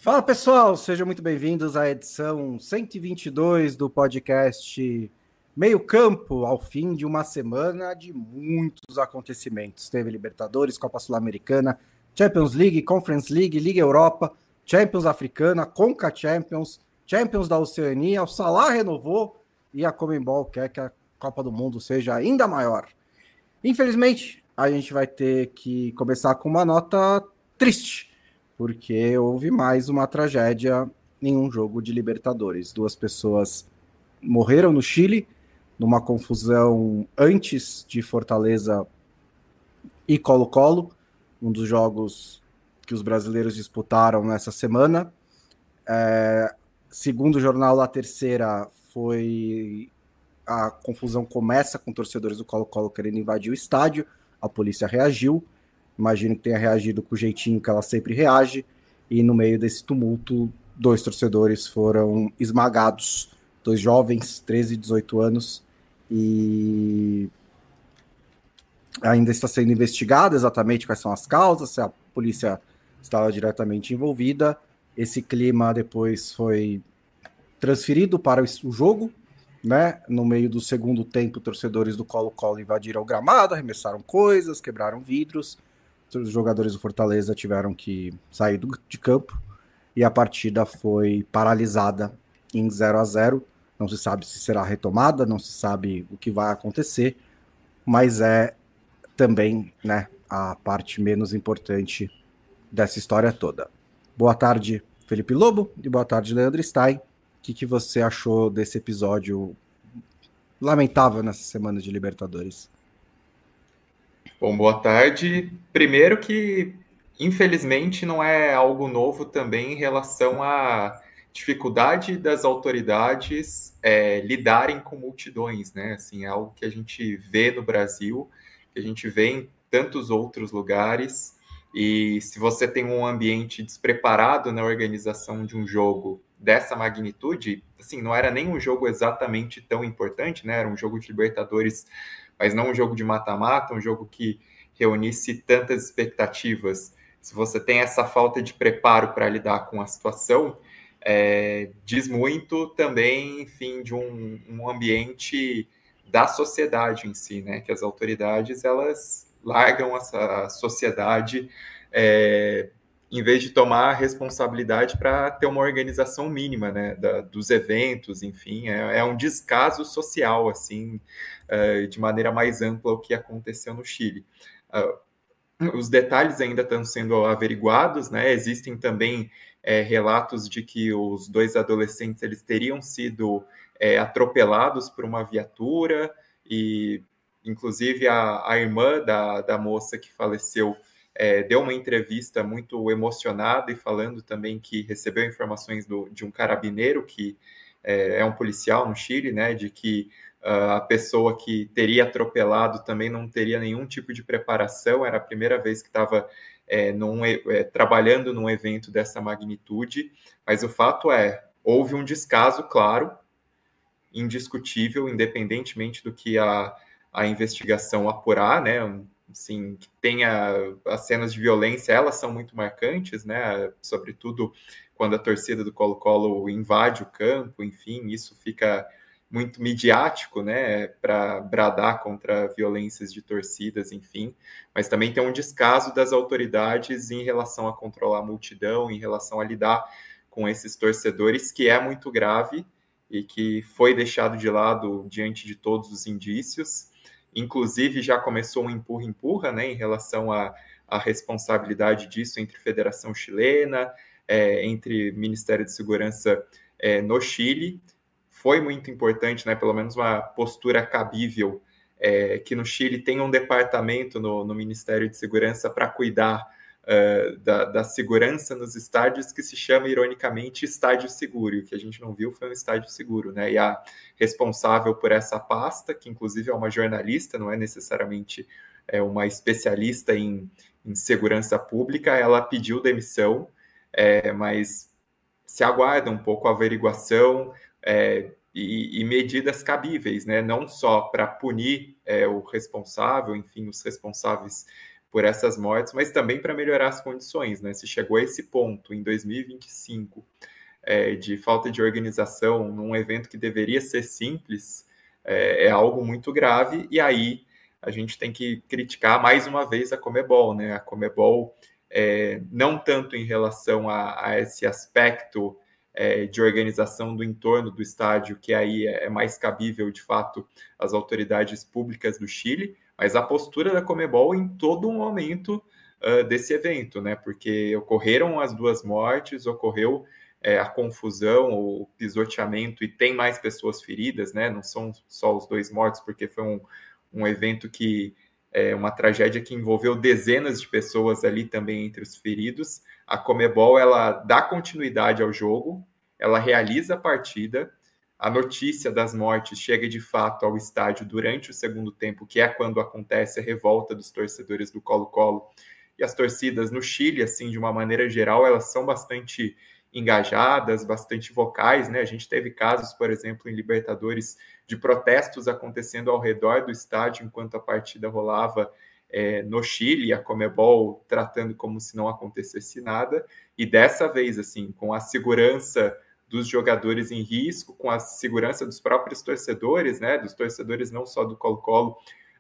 Fala pessoal, sejam muito bem-vindos à edição 122 do podcast Meio Campo, ao fim de uma semana de muitos acontecimentos. Teve Libertadores, Copa Sul-Americana, Champions League, Conference League, Liga Europa, Champions Africana, Conca Champions, Champions da Oceania, o Salah renovou e a Conmebol quer que a Copa do Mundo seja ainda maior. Infelizmente, a gente vai ter que começar com uma nota triste, porque houve mais uma tragédia em um jogo de Libertadores. 2 pessoas morreram no Chile, numa confusão antes de Fortaleza e Colo-Colo, um dos jogos que os brasileiros disputaram nessa semana. Segundo o jornal La Terceira, a confusão começa com torcedores do Colo-Colo querendo invadir o estádio, a polícia reagiu, imagino que tenha reagido com o jeitinho que ela sempre reage, e no meio desse tumulto, 2 torcedores foram esmagados, 2 jovens, 13 e 18 anos, e ainda está sendo investigado exatamente quais são as causas, se a polícia estava diretamente envolvida. Esse clima depois foi transferido para o jogo, né? No meio do segundo tempo, torcedores do Colo-Colo invadiram o gramado, arremessaram coisas, quebraram vidros. Os jogadores do Fortaleza tiveram que sair de campo e a partida foi paralisada em 0-0. Não se sabe se será retomada, não se sabe o que vai acontecer, mas é também, né, a parte menos importante dessa história toda. Boa tarde, Felipe Lobo, e boa tarde, Leandro Stein. O que você achou desse episódio lamentável nessa semana de Libertadores? Bom, boa tarde. Primeiro que, infelizmente, não é algo novo também em relação à dificuldade das autoridades lidarem com multidões, né? Assim, é algo que a gente vê no Brasil, que a gente vê em tantos outros lugares. E se você tem um ambiente despreparado na organização de um jogo dessa magnitude, assim, não era nem um jogo exatamente tão importante, né? Era um jogo de Libertadores, mas não um jogo de mata-mata, um jogo que reunisse tantas expectativas. Se você tem essa falta de preparo para lidar com a situação, diz muito também, enfim, de um ambiente da sociedade em si, né? Que as autoridades, elas largam a sociedade em vez de tomar a responsabilidade para ter uma organização mínima, né, dos eventos, enfim, é um descaso social, assim, de maneira mais ampla o que aconteceu no Chile. Os detalhes ainda estão sendo averiguados, né, existem também relatos de que os 2 adolescentes eles teriam sido atropelados por uma viatura e, inclusive, a irmã da moça que faleceu deu uma entrevista muito emocionada e falando também que recebeu informações de um carabineiro que é um policial no Chile, né, de que a pessoa que teria atropelado também não teria nenhum tipo de preparação, era a primeira vez que estava trabalhando num evento dessa magnitude, mas o fato houve um descaso, claro, indiscutível, independentemente do que a investigação apurar, né, assim, que tenha as cenas de violência, elas são muito marcantes, né, sobretudo quando a torcida do Colo-Colo invade o campo, enfim, isso fica muito midiático, né, para bradar contra violências de torcidas, enfim, mas também tem um descaso das autoridades em relação a controlar a multidão, em relação a lidar com esses torcedores, que é muito grave e que foi deixado de lado diante de todos os indícios. Inclusive, já começou um empurra-empurra, né, em relação à responsabilidade disso entre Federação Chilena, entre Ministério de Segurança no Chile. Foi muito importante, né, pelo menos uma postura cabível, que no Chile tem um departamento no Ministério de Segurança para cuidar da segurança nos estádios, que se chama, ironicamente, Estádio Seguro. E o que a gente não viu foi um estádio seguro, né? E a responsável por essa pasta, que inclusive é uma jornalista, não é necessariamente uma especialista em segurança pública, ela pediu demissão, mas se aguarda um pouco a averiguação e medidas cabíveis, né? Não só para punir o responsável, enfim, os responsáveis por essas mortes, mas também para melhorar as condições, né? Se chegou a esse ponto em 2025 de falta de organização num evento que deveria ser simples, é algo muito grave, e aí a gente tem que criticar mais uma vez a Conmebol, né? A Conmebol, não tanto em relação a esse aspecto de organização do entorno do estádio, que aí é mais cabível, de fato, às autoridades públicas do Chile, mas a postura da Conmebol em todo o momento desse evento, né? Porque ocorreram as 2 mortes, ocorreu a confusão, o pisoteamento, e tem mais pessoas feridas, né? Não são só os 2 mortos, porque foi um evento que uma tragédia que envolveu dezenas de pessoas ali também entre os feridos. A Conmebol, ela dá continuidade ao jogo, ela realiza a partida, a notícia das mortes chega de fato ao estádio durante o segundo tempo, que é quando acontece a revolta dos torcedores do Colo-Colo, e as torcidas no Chile, assim, de uma maneira geral, elas são bastante engajadas, bastante vocais, né? A gente teve casos, por exemplo, em Libertadores, de protestos acontecendo ao redor do estádio enquanto a partida rolava no Chile, a Conmebol tratando como se não acontecesse nada, e dessa vez, assim, com a segurança dos jogadores em risco, com a segurança dos próprios torcedores, né? Dos torcedores não só do Colo-Colo,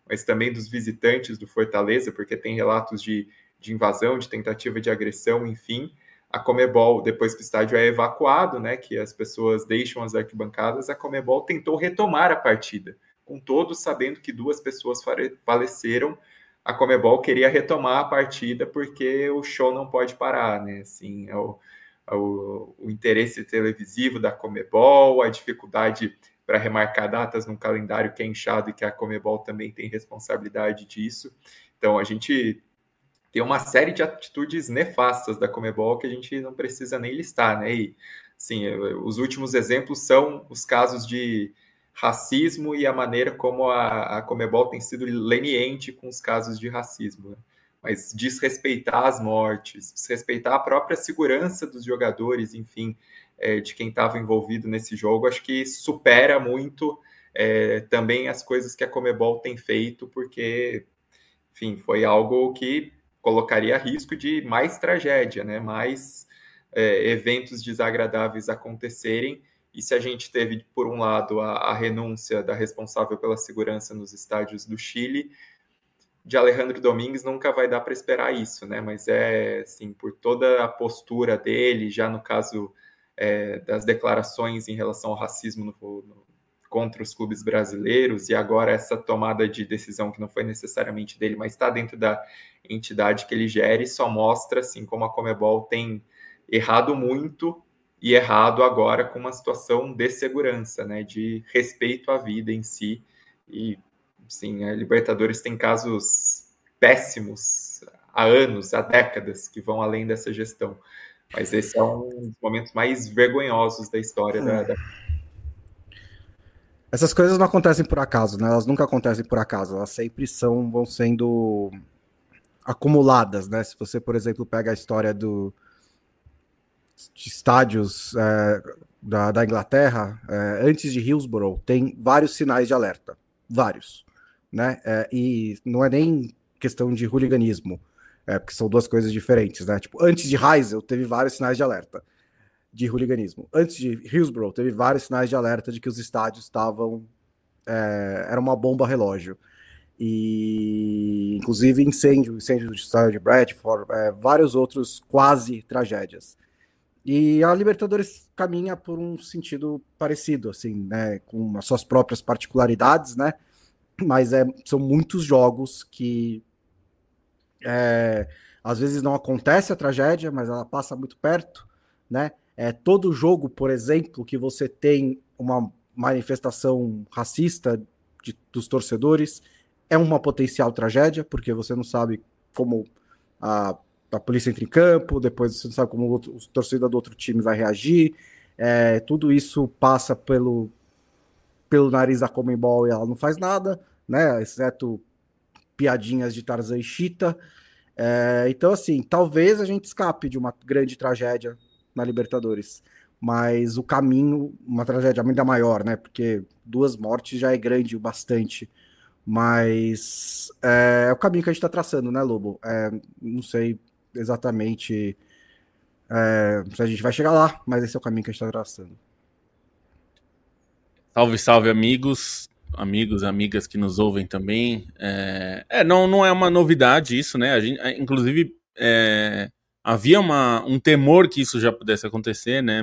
mas também dos visitantes do Fortaleza, porque tem relatos de invasão, de tentativa de agressão, enfim. A Conmebol, depois que o estádio é evacuado, né, que as pessoas deixam as arquibancadas, a Conmebol tentou retomar a partida, com todos sabendo que 2 pessoas faleceram. A Conmebol queria retomar a partida porque o show não pode parar, né? Assim, o interesse televisivo da Conmebol, a dificuldade para remarcar datas num calendário que é inchado e que a Conmebol também tem responsabilidade disso. Então, a gente tem uma série de atitudes nefastas da Conmebol que a gente não precisa nem listar, né? E, sim, os últimos exemplos são os casos de racismo e a maneira como a Conmebol tem sido leniente com os casos de racismo, né? Mas desrespeitar as mortes, desrespeitar a própria segurança dos jogadores, enfim, de quem estava envolvido nesse jogo, acho que supera muito também as coisas que a Conmebol tem feito, porque, enfim, foi algo que colocaria a risco de mais tragédia, né? Mais eventos desagradáveis acontecerem. E se a gente teve, por um lado, a renúncia da responsável pela segurança nos estádios do Chile, de Alejandro Domingues nunca vai dar para esperar isso, né? Mas assim, por toda a postura dele, já no caso das declarações em relação ao racismo contra os clubes brasileiros, e agora essa tomada de decisão que não foi necessariamente dele, mas está dentro da entidade que ele gere, só mostra assim como a Conmebol tem errado muito e errado agora com uma situação de segurança, né, de respeito à vida em si. E sim, a Libertadores tem casos péssimos há anos, há décadas, que vão além dessa gestão. Mas esse é um dos momentos mais vergonhosos da história da... Essas coisas não acontecem por acaso, né? Elas nunca acontecem por acaso, elas sempre vão sendo acumuladas, né? Se você, por exemplo, pega a história de estádios da Inglaterra, antes de Hillsborough, tem vários sinais de alerta, vários, né? E não é nem questão de hooliganismo, porque são 2 coisas diferentes, né? Tipo, antes de Heysel, teve vários sinais de alerta de hooliganismo. Antes de Hillsborough, teve vários sinais de alerta de que os estádios estavam... era uma bomba relógio. E, inclusive, incêndio do estádio de Bradford, vários outros quase tragédias. E a Libertadores caminha por um sentido parecido, assim, né? Com as suas próprias particularidades, né? Mas são muitos jogos que às vezes não acontece a tragédia, mas ela passa muito perto, né? Todo jogo, por exemplo, que você tem uma manifestação racista dos torcedores, é uma potencial tragédia, porque você não sabe como a polícia entra em campo, depois você não sabe como o torcedor do outro time vai reagir. Tudo isso passa pelo nariz da Conmebol e ela não faz nada, né? Exceto piadinhas de Tarzan e Cheetah. Então, assim, talvez a gente escape de uma grande tragédia na Libertadores, mas o caminho, uma tragédia ainda maior, né? Porque 2 mortes já é grande o bastante, Mas é o caminho que a gente está traçando, né, Lobo? Não sei exatamente se a gente vai chegar lá, mas esse é o caminho que a gente está traçando. Salve, salve, amigos, amigas que nos ouvem também. Não é uma novidade isso, né? A gente, inclusive, havia um temor que isso já pudesse acontecer, né?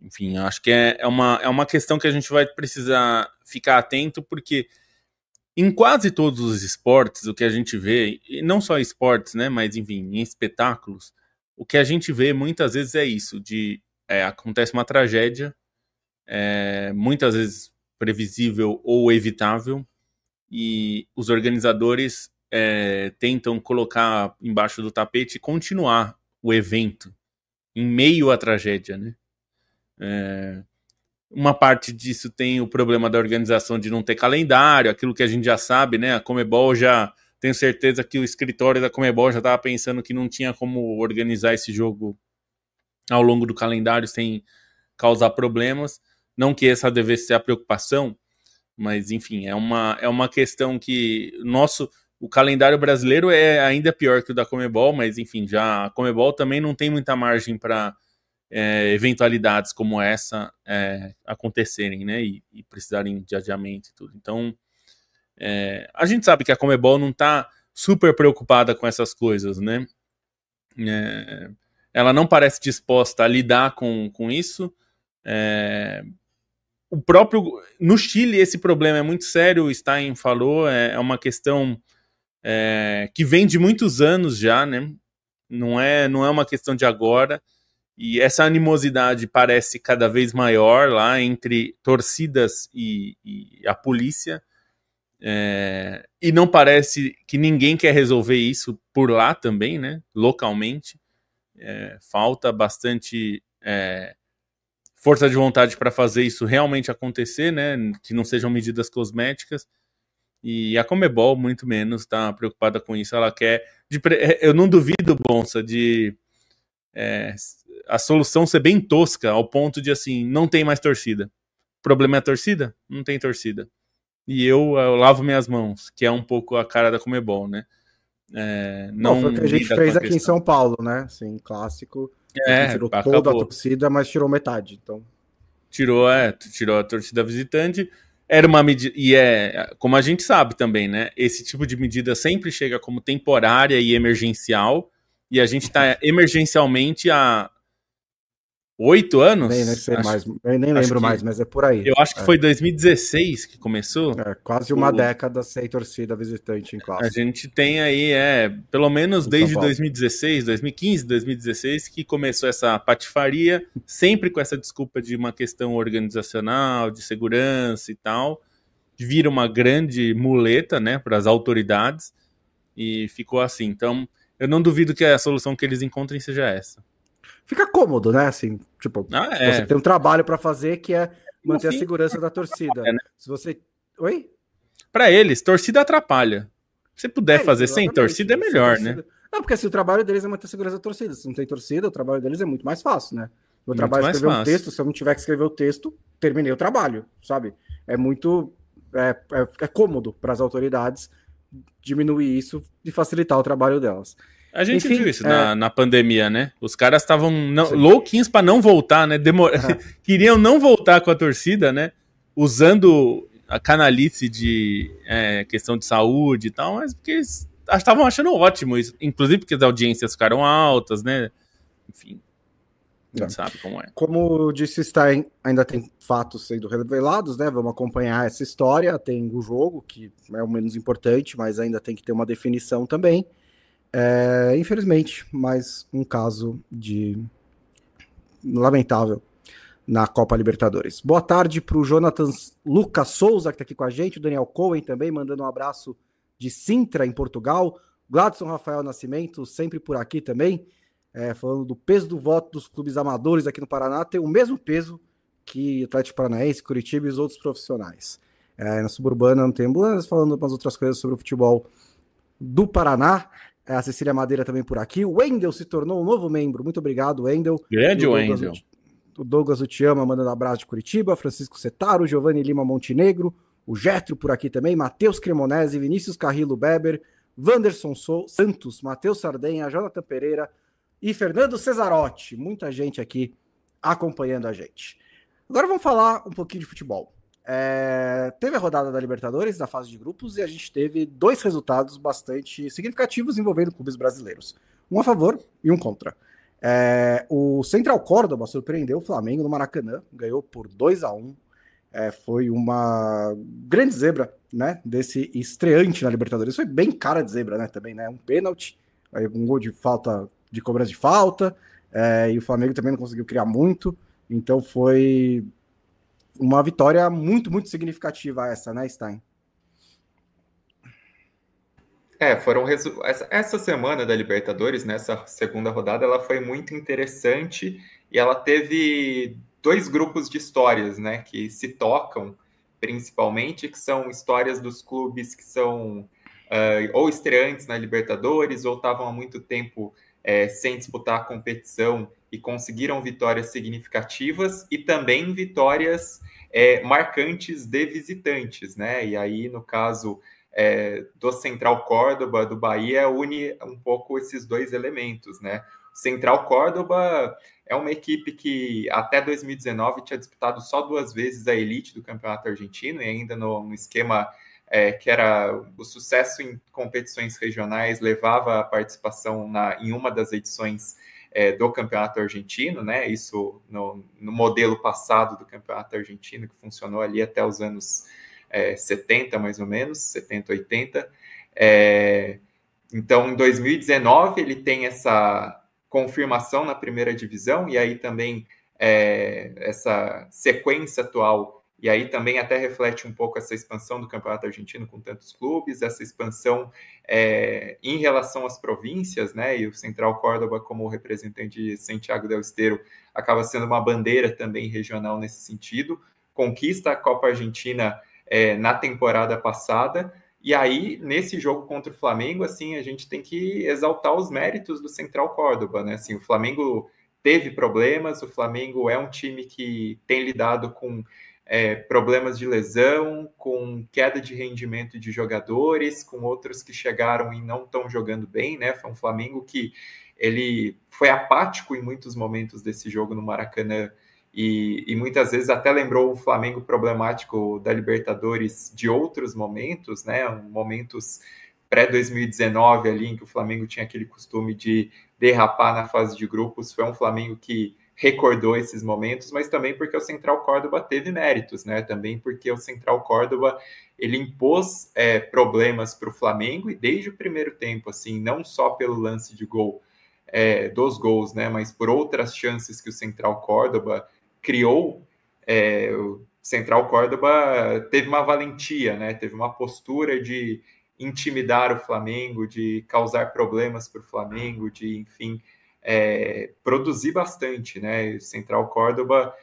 Enfim, acho que é uma questão que a gente vai precisar ficar atento, porque em quase todos os esportes, o que a gente vê, e não só esportes, né? Mas, enfim, em espetáculos, o que a gente vê muitas vezes é isso, acontece uma tragédia, muitas vezes previsível ou evitável, e os organizadores tentam colocar embaixo do tapete e continuar o evento em meio à tragédia, né? Uma parte disso tem o problema da organização de não ter calendário, aquilo que a gente já sabe, né? A Conmebol tenho certeza que o escritório da Conmebol já estava pensando que não tinha como organizar esse jogo ao longo do calendário sem causar problemas. Não que essa devesse ser a preocupação, mas enfim, é uma questão que o calendário brasileiro é ainda pior que o da Conmebol, mas enfim, já a Conmebol também não tem muita margem para eventualidades como essa acontecerem, né, e precisarem de adiamento e tudo. Então, a gente sabe que a Conmebol não está super preocupada com essas coisas, né? Ela não parece disposta a lidar com isso. No Chile esse problema é muito sério, o Stein falou, é uma questão que vem de muitos anos já, né? Não é uma questão de agora, e essa animosidade parece cada vez maior lá entre torcidas e a polícia, e não parece que ninguém quer resolver isso por lá também, né? Localmente, falta bastante força de vontade para fazer isso realmente acontecer, né? Que não sejam medidas cosméticas. E a Conmebol, muito menos, está preocupada com isso. Ela quer... Eu não duvido, Bonsa, de a solução ser bem tosca, ao ponto de, assim, não tem mais torcida. O problema é a torcida? Não tem torcida. E eu lavo minhas mãos, que é um pouco a cara da Conmebol, né? Não, foi o que a gente fez aqui em São Paulo, né? Assim, clássico. Tirou toda a torcida, mas tirou metade. Então... Tirou a torcida visitante. Era uma medida, e como a gente sabe também, né? Esse tipo de medida sempre chega como temporária e emergencial, e a gente está emergencialmente há 8 anos? Nem lembro mais, mas é por aí. Eu acho que foi 2016 que começou. Quase uma década sem torcida visitante em classe. A gente tem aí, pelo menos desde 2016, 2015, 2016, que começou essa patifaria, sempre com essa desculpa de uma questão organizacional, de segurança e tal. Vira uma grande muleta, né, para as autoridades, e ficou assim. Então, eu não duvido que a solução que eles encontrem seja essa. Fica cômodo, né? Assim, tipo, você tem um trabalho para fazer que é manter a segurança da torcida. Né? Se você... Oi? Para eles, torcida atrapalha. Se puder fazer sem torcida, é melhor, né? Não, porque assim, o trabalho deles é manter a segurança da torcida. Se não tem torcida, o trabalho deles é muito mais fácil, né? O meu trabalho é escrever um texto, se eu não tiver que escrever o texto, terminei o trabalho, sabe? É muito... É cômodo para as autoridades diminuir isso e facilitar o trabalho delas. A gente viu isso na pandemia, né? Os caras estavam louquinhos para não voltar, né? Queriam não voltar com a torcida, né? Usando a canalice de questão de saúde e tal, mas porque eles estavam achando ótimo isso. Inclusive porque as audiências ficaram altas, né? Enfim, a gente sabe como é. Como disse, ainda tem fatos sendo revelados, né? Vamos acompanhar essa história. Tem o jogo, que é o menos importante, mas ainda tem que ter uma definição também. Infelizmente, mais um caso lamentável na Copa Libertadores. Boa tarde para o Jonathan Lucas Souza, que está aqui com a gente, o Daniel Cohen também, mandando um abraço de Sintra, em Portugal, Gladson Rafael Nascimento, sempre por aqui também, falando do peso do voto dos clubes amadores aqui no Paraná, tem o mesmo peso que Atlético Paranaense, Curitiba e os outros profissionais. Na Suburbana não tem ambulância, falando umas outras coisas sobre o futebol do Paraná. A Cecília Madeira também por aqui. O Wendel se tornou um novo membro. Muito obrigado, Wendel. Grande Wendel. O Douglas Utiama mandando abraço de Curitiba. Francisco Setaro, Giovanni Lima Montenegro, o Getro por aqui também, Matheus Cremonese, Vinícius Carrillo Beber, Wanderson Santos, Matheus Sardenha, Jonathan Pereira e Fernando Cesarotti. Muita gente aqui acompanhando a gente. Agora vamos falar um pouquinho de futebol. Teve a rodada da Libertadores, da fase de grupos, e a gente teve 2 resultados bastante significativos envolvendo clubes brasileiros. Um a favor e um contra. O Central Córdoba surpreendeu o Flamengo no Maracanã, ganhou por 2-1. Foi uma grande zebra, né, desse estreante na Libertadores. Foi bem cara de zebra, né, também, né, um pênalti, um gol de falta, de cobrança de falta, e o Flamengo também não conseguiu criar muito, então foi uma vitória muito, muito significativa essa, né, Stein? Essa semana da Libertadores, nessa segunda rodada, ela foi muito interessante e ela teve 2 grupos de histórias, né, que se tocam principalmente, que são histórias dos clubes que são ou estreantes na Libertadores ou estavam há muito tempo sem disputar a competição e conseguiram vitórias significativas e também vitórias marcantes de visitantes, né? E aí, no caso do Central Córdoba, do Bahia, une um pouco esses 2 elementos, né? Central Córdoba é uma equipe que até 2019 tinha disputado só 2 vezes a elite do Campeonato Argentino, e ainda no esquema que era o sucesso em competições regionais levava a participação em uma das edições do Campeonato Argentino, né? Isso no modelo passado do Campeonato Argentino, que funcionou ali até os anos 70, mais ou menos, 70, 80. Então, em 2019, ele tem essa confirmação na primeira divisão, e aí também essa sequência atual, e aí também até reflete um pouco essa expansão do Campeonato Argentino com tantos clubes, essa expansão em relação às províncias, né? E o Central Córdoba, como representante de Santiago del Estero, acaba sendo uma bandeira também regional nesse sentido, conquista a Copa Argentina na temporada passada. E aí, nesse jogo contra o Flamengo, assim, a gente tem que exaltar os méritos do Central Córdoba, né? Assim, o Flamengo teve problemas, o Flamengo é um time que tem lidado com problemas de lesão, com queda de rendimento de jogadores, com outros que chegaram e não estão jogando bem, né? Foi um Flamengo que ele foi apático em muitos momentos desse jogo no Maracanã, e muitas vezes até lembrou o Flamengo problemático da Libertadores de outros momentos, né? Momentos pré-2019 ali, em que o Flamengo tinha aquele costume de derrapar na fase de grupos. Foi um Flamengo que recordou esses momentos, mas também porque o Central Córdoba teve méritos, né? Também porque o Central Córdoba ele impôs problemas para o Flamengo, e desde o primeiro tempo, assim, não só pelo lance de gol, dos gols, né? Mas por outras chances que o Central Córdoba criou, o Central Córdoba teve uma valentia, né? Teve uma postura de intimidar o Flamengo, de causar problemas para o Flamengo, de, enfim, produzir bastante, né? O Central Córdoba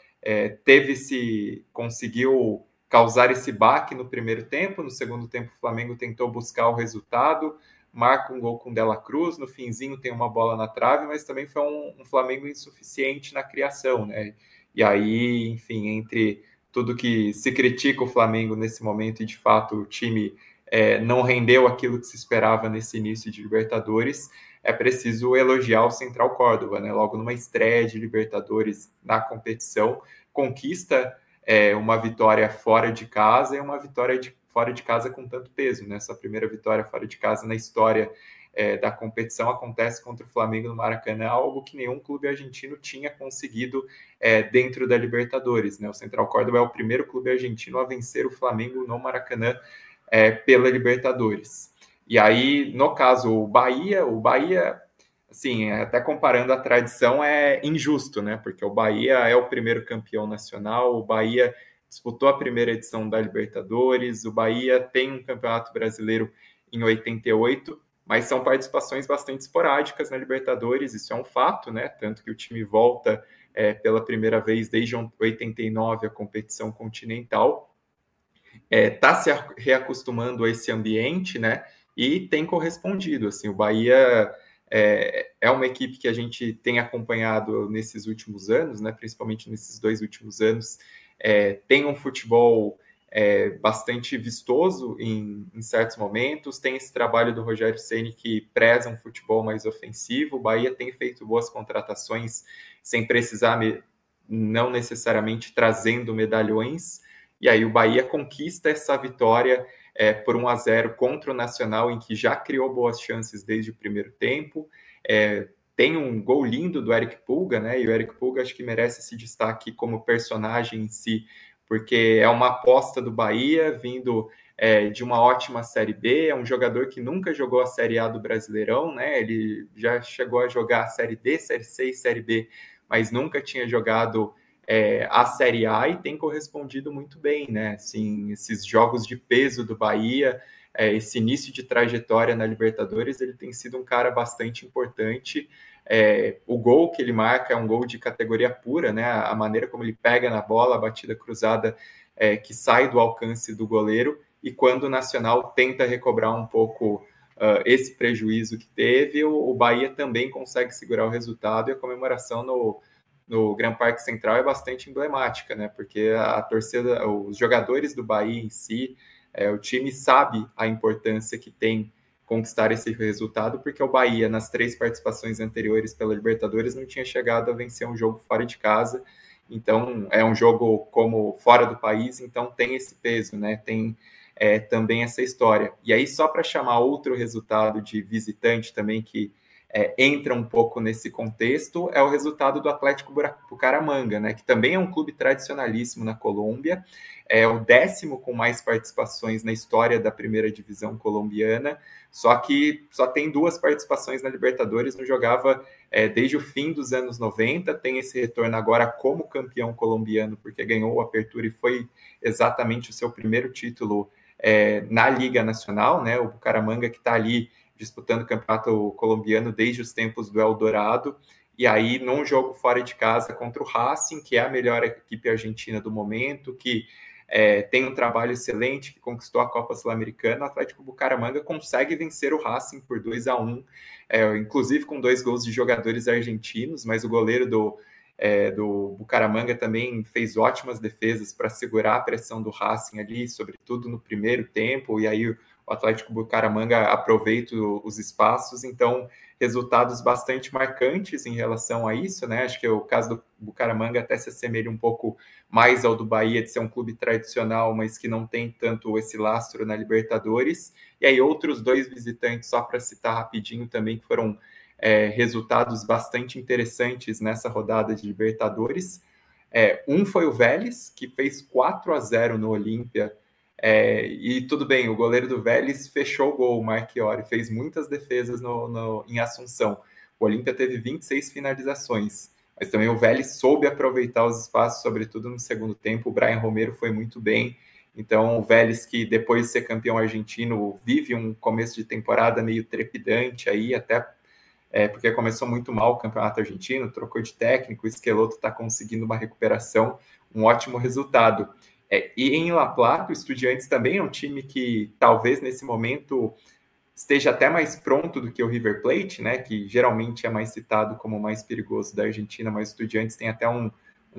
conseguiu causar esse baque no primeiro tempo. No segundo tempo, o Flamengo tentou buscar o resultado, marca um gol com Dela Cruz, no finzinho tem uma bola na trave, mas também foi um Flamengo insuficiente na criação, né? E aí, enfim, entre tudo que se critica o Flamengo nesse momento, e de fato o time não rendeu aquilo que se esperava nesse início de Libertadores, é preciso elogiar o Central Córdoba, né? Logo numa estreia de Libertadores na competição, conquista uma vitória fora de casa, e uma vitória fora de casa com tanto peso, né? Essa primeira vitória fora de casa na história da competição acontece contra o Flamengo no Maracanã, algo que nenhum clube argentino tinha conseguido dentro da Libertadores, né? O Central Córdoba é o primeiro clube argentino a vencer o Flamengo no Maracanã pela Libertadores. E aí, no caso, o Bahia, assim, até comparando a tradição, é injusto, né? Porque o Bahia é o primeiro campeão nacional, o Bahia disputou a primeira edição da Libertadores, o Bahia tem um campeonato brasileiro em 88, mas são participações bastante esporádicas na Libertadores, isso é um fato, né? Tanto que o time volta pela primeira vez desde 89 à competição continental, está se reacostumando a esse ambiente, né? E tem correspondido, assim, o Bahia é uma equipe que a gente tem acompanhado nesses últimos anos, né? Principalmente nesses 2 últimos anos, tem um futebol bastante vistoso em certos momentos, tem esse trabalho do Rogério Ceni que preza um futebol mais ofensivo, o Bahia tem feito boas contratações sem precisar, não necessariamente trazendo medalhões, e aí o Bahia conquista essa vitória por 1-0 contra o Nacional, em que já criou boas chances desde o primeiro tempo, tem um gol lindo do Eric Pulga, né? E o Eric Pulga acho que merece esse destaque como personagem em si, porque é uma aposta do Bahia, vindo de uma ótima Série B, é um jogador que nunca jogou a Série A do Brasileirão, né? Ele já chegou a jogar a Série D, Série C e Série B, mas nunca tinha jogado a Série A e tem correspondido muito bem, né? Assim, esses jogos de peso do Bahia, esse início de trajetória na Libertadores, ele tem sido um cara bastante importante. O gol que ele marca é um gol de categoria pura, né? A maneira como ele pega na bola, a batida cruzada que sai do alcance do goleiro, e quando o Nacional tenta recobrar um pouco esse prejuízo que teve, o Bahia também consegue segurar o resultado, e a comemoração no Grand Parque Central é bastante emblemática, né? Porque a torcida, os jogadores do Bahia em si, o time sabe a importância que tem conquistar esse resultado, porque o Bahia, nas 3 participações anteriores pela Libertadores, não tinha chegado a vencer um jogo fora de casa. Então, é um jogo como fora do país, então tem esse peso, né? Tem também essa história. E aí, só para chamar outro resultado de visitante também, que entra um pouco nesse contexto, é o resultado do Atlético Bucaramanga, né? Que também é um clube tradicionalíssimo na Colômbia, é o 10º com mais participações na história da primeira divisão colombiana, só que só tem 2 participações na Libertadores, não jogava desde o fim dos anos 90, tem esse retorno agora como campeão colombiano, porque ganhou o Apertura e foi exatamente o seu primeiro título na Liga Nacional, né? O Bucaramanga que está ali disputando o campeonato colombiano desde os tempos do Eldorado, e aí num jogo fora de casa contra o Racing, que é a melhor equipe argentina do momento, que tem um trabalho excelente, que conquistou a Copa Sul-Americana, o Atlético Bucaramanga consegue vencer o Racing por 2-1, inclusive com 2 gols de jogadores argentinos, mas o goleiro do Bucaramanga também fez ótimas defesas para segurar a pressão do Racing ali, sobretudo no primeiro tempo, e aí o Atlético Bucaramanga aproveita os espaços, então resultados bastante marcantes em relação a isso, né? Acho que o caso do Bucaramanga até se assemelha um pouco mais ao do Bahia, de ser um clube tradicional, mas que não tem tanto esse lastro na Libertadores. E aí outros 2 visitantes, só para citar rapidinho também, que foram resultados bastante interessantes nessa rodada de Libertadores. Um foi o Vélez, que fez 4-0 no Olímpia, e tudo bem, o goleiro do Vélez fechou o gol, o Marchiori, fez muitas defesas em Assunção. O Olímpia teve 26 finalizações, mas também o Vélez soube aproveitar os espaços, sobretudo no segundo tempo. O Brian Romero foi muito bem, então o Vélez, que depois de ser campeão argentino, vive um começo de temporada meio trepidante aí, até porque começou muito mal o campeonato argentino, trocou de técnico, o Schelotto está conseguindo uma recuperação, um ótimo resultado. E em La Plata, o Estudiantes também é um time que talvez nesse momento esteja até mais pronto do que o River Plate, né, que geralmente é mais citado como o mais perigoso da Argentina, mas o Estudiantes tem até um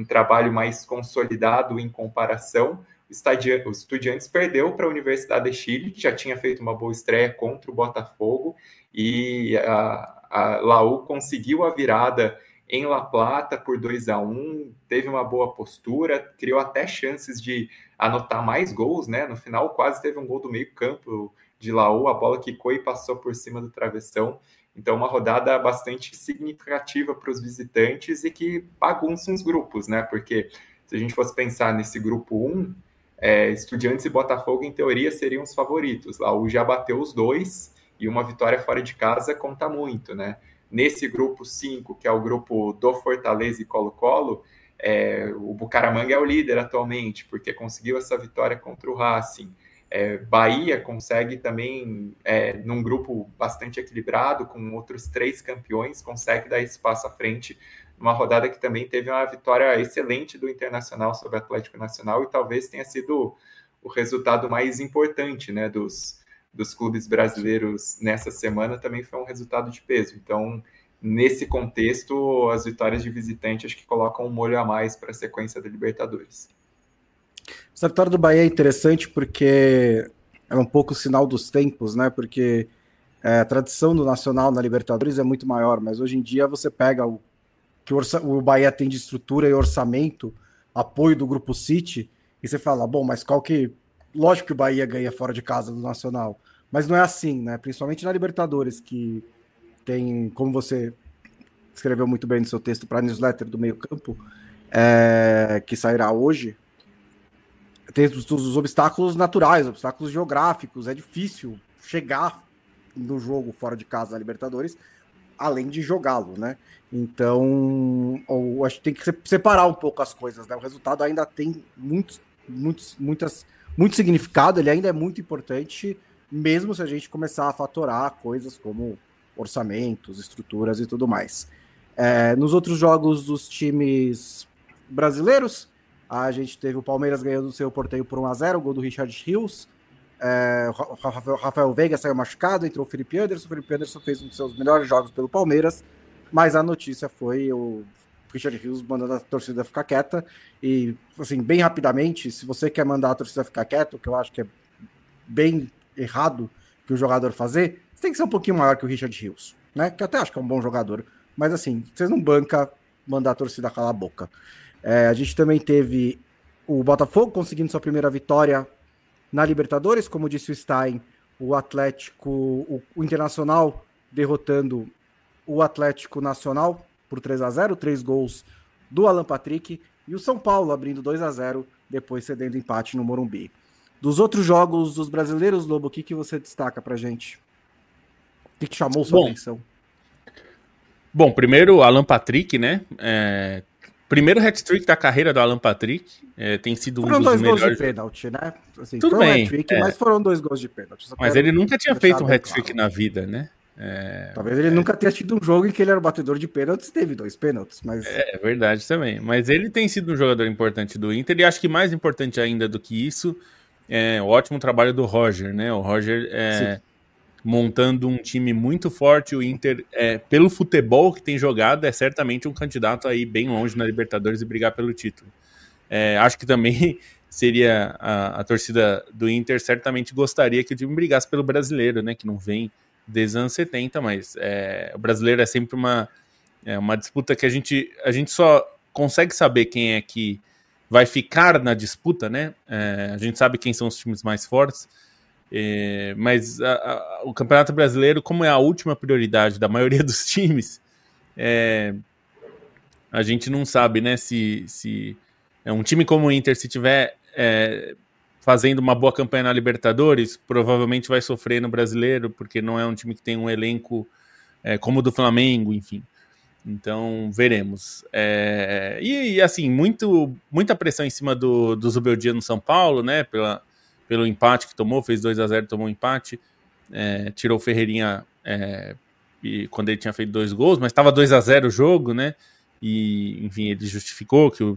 trabalho mais consolidado em comparação. O Estudiantes perdeu para a Universidade de Chile, que já tinha feito uma boa estreia contra o Botafogo, e a Laú conseguiu a virada em La Plata por 2-1, teve uma boa postura, criou até chances de anotar mais gols, né? No final quase teve um gol do meio campo de Laú, a bola quicou e passou por cima do travessão. Então uma rodada bastante significativa para os visitantes e que bagunça os grupos, né? Porque se a gente fosse pensar nesse grupo 1, Estudiantes e Botafogo em teoria seriam os favoritos. Laú já bateu os 2 e uma vitória fora de casa conta muito, né? Nesse grupo 5, que é o grupo do Fortaleza e Colo-Colo, o Bucaramanga é o líder atualmente, porque conseguiu essa vitória contra o Racing. Bahia consegue também, num grupo bastante equilibrado, com outros 3 campeões, consegue dar espaço à frente, numa rodada que também teve uma vitória excelente do Internacional sobre o Atlético Nacional, e talvez tenha sido o resultado mais importante, né, dos clubes brasileiros nessa semana, também foi um resultado de peso. Então, nesse contexto, as vitórias de visitante acho que colocam um molho a mais para a sequência da Libertadores. Essa vitória do Bahia é interessante porque é um pouco o sinal dos tempos, né? Porque a tradição do Nacional na Libertadores é muito maior, mas hoje em dia você pega o que o Bahia tem de estrutura e orçamento, apoio do Grupo City, e você fala, bom, mas qual que... Lógico que o Bahia ganha fora de casa do Nacional, mas não é assim, né? Principalmente na Libertadores, que tem, como você escreveu muito bem no seu texto para a newsletter do Meio Campo, que sairá hoje, tem os obstáculos naturais, obstáculos geográficos, é difícil chegar no jogo fora de casa da Libertadores, além de jogá-lo, né? Então, acho que tem que separar um pouco as coisas, né? O resultado ainda tem muito significado, ele ainda é muito importante, mesmo se a gente começar a fatorar coisas como orçamentos, estruturas e tudo mais. Nos outros jogos dos times brasileiros, a gente teve o Palmeiras ganhando o seu Porteio por 1-0, o gol do Richard Rios. O Rafael Veiga saiu machucado, entrou o Felipe Anderson. O Felipe Anderson fez um dos seus melhores jogos pelo Palmeiras, mas a notícia foi o Richard Rios mandando a torcida ficar quieta. E, assim, bem rapidamente, se você quer mandar a torcida ficar quieta, o que eu acho que é bem errado que o jogador fazer, você tem que ser um pouquinho maior que o Richard Rios, né? Que eu até acho que é um bom jogador, mas assim, vocês não banca mandar a torcida calar a boca. A gente também teve o Botafogo conseguindo sua primeira vitória na Libertadores, como disse o Stein, o Atlético, o Internacional derrotando o Atlético Nacional por 3-0, 3 gols do Alan Patrick, e o São Paulo abrindo 2-0, depois cedendo empate no Morumbi. Dos outros jogos dos brasileiros, Lobo, o que você destaca pra gente? O que chamou sua atenção? Bom, primeiro o Alan Patrick, né? Primeiro hat-trick da carreira do Alan Patrick. Tem sido foram um dos melhores... Foram 2 gols de pênalti, né? Assim, tudo foi bem. Um hat-trick, mas foram 2 gols de pênalti. Mas ele nunca tinha feito um hat-trick na vida, né? Talvez ele nunca tenha tido um jogo em que ele era o batedor de pênaltis, teve 2 pênaltis, mas... É verdade também. Mas ele tem sido um jogador importante do Inter, e acho que mais importante ainda do que isso é o ótimo trabalho do Roger, né? O Roger montando um time muito forte. O Inter, pelo futebol que tem jogado, é certamente um candidato aí bem longe na Libertadores e brigar pelo título. Acho que também seria a torcida do Inter certamente gostaria que o time brigasse pelo brasileiro, né? Que não vem desde os anos 70, mas o brasileiro é sempre uma disputa que a gente só consegue saber quem é que vai ficar na disputa, né? A gente sabe quem são os times mais fortes, mas o Campeonato Brasileiro, como é a última prioridade da maioria dos times, a gente não sabe, né, se um time como o Inter, se tiver fazendo uma boa campanha na Libertadores, provavelmente vai sofrer no Brasileiro, porque não é um time que tem um elenco como o do Flamengo, enfim. Então, veremos. E assim, muita pressão em cima do Zubeldia no São Paulo, né? Pelo empate que tomou, fez 2-0, tomou um empate, tirou o Ferreirinha quando ele tinha feito 2 gols, mas estava 2-0 o jogo, né? E, enfim, ele justificou que o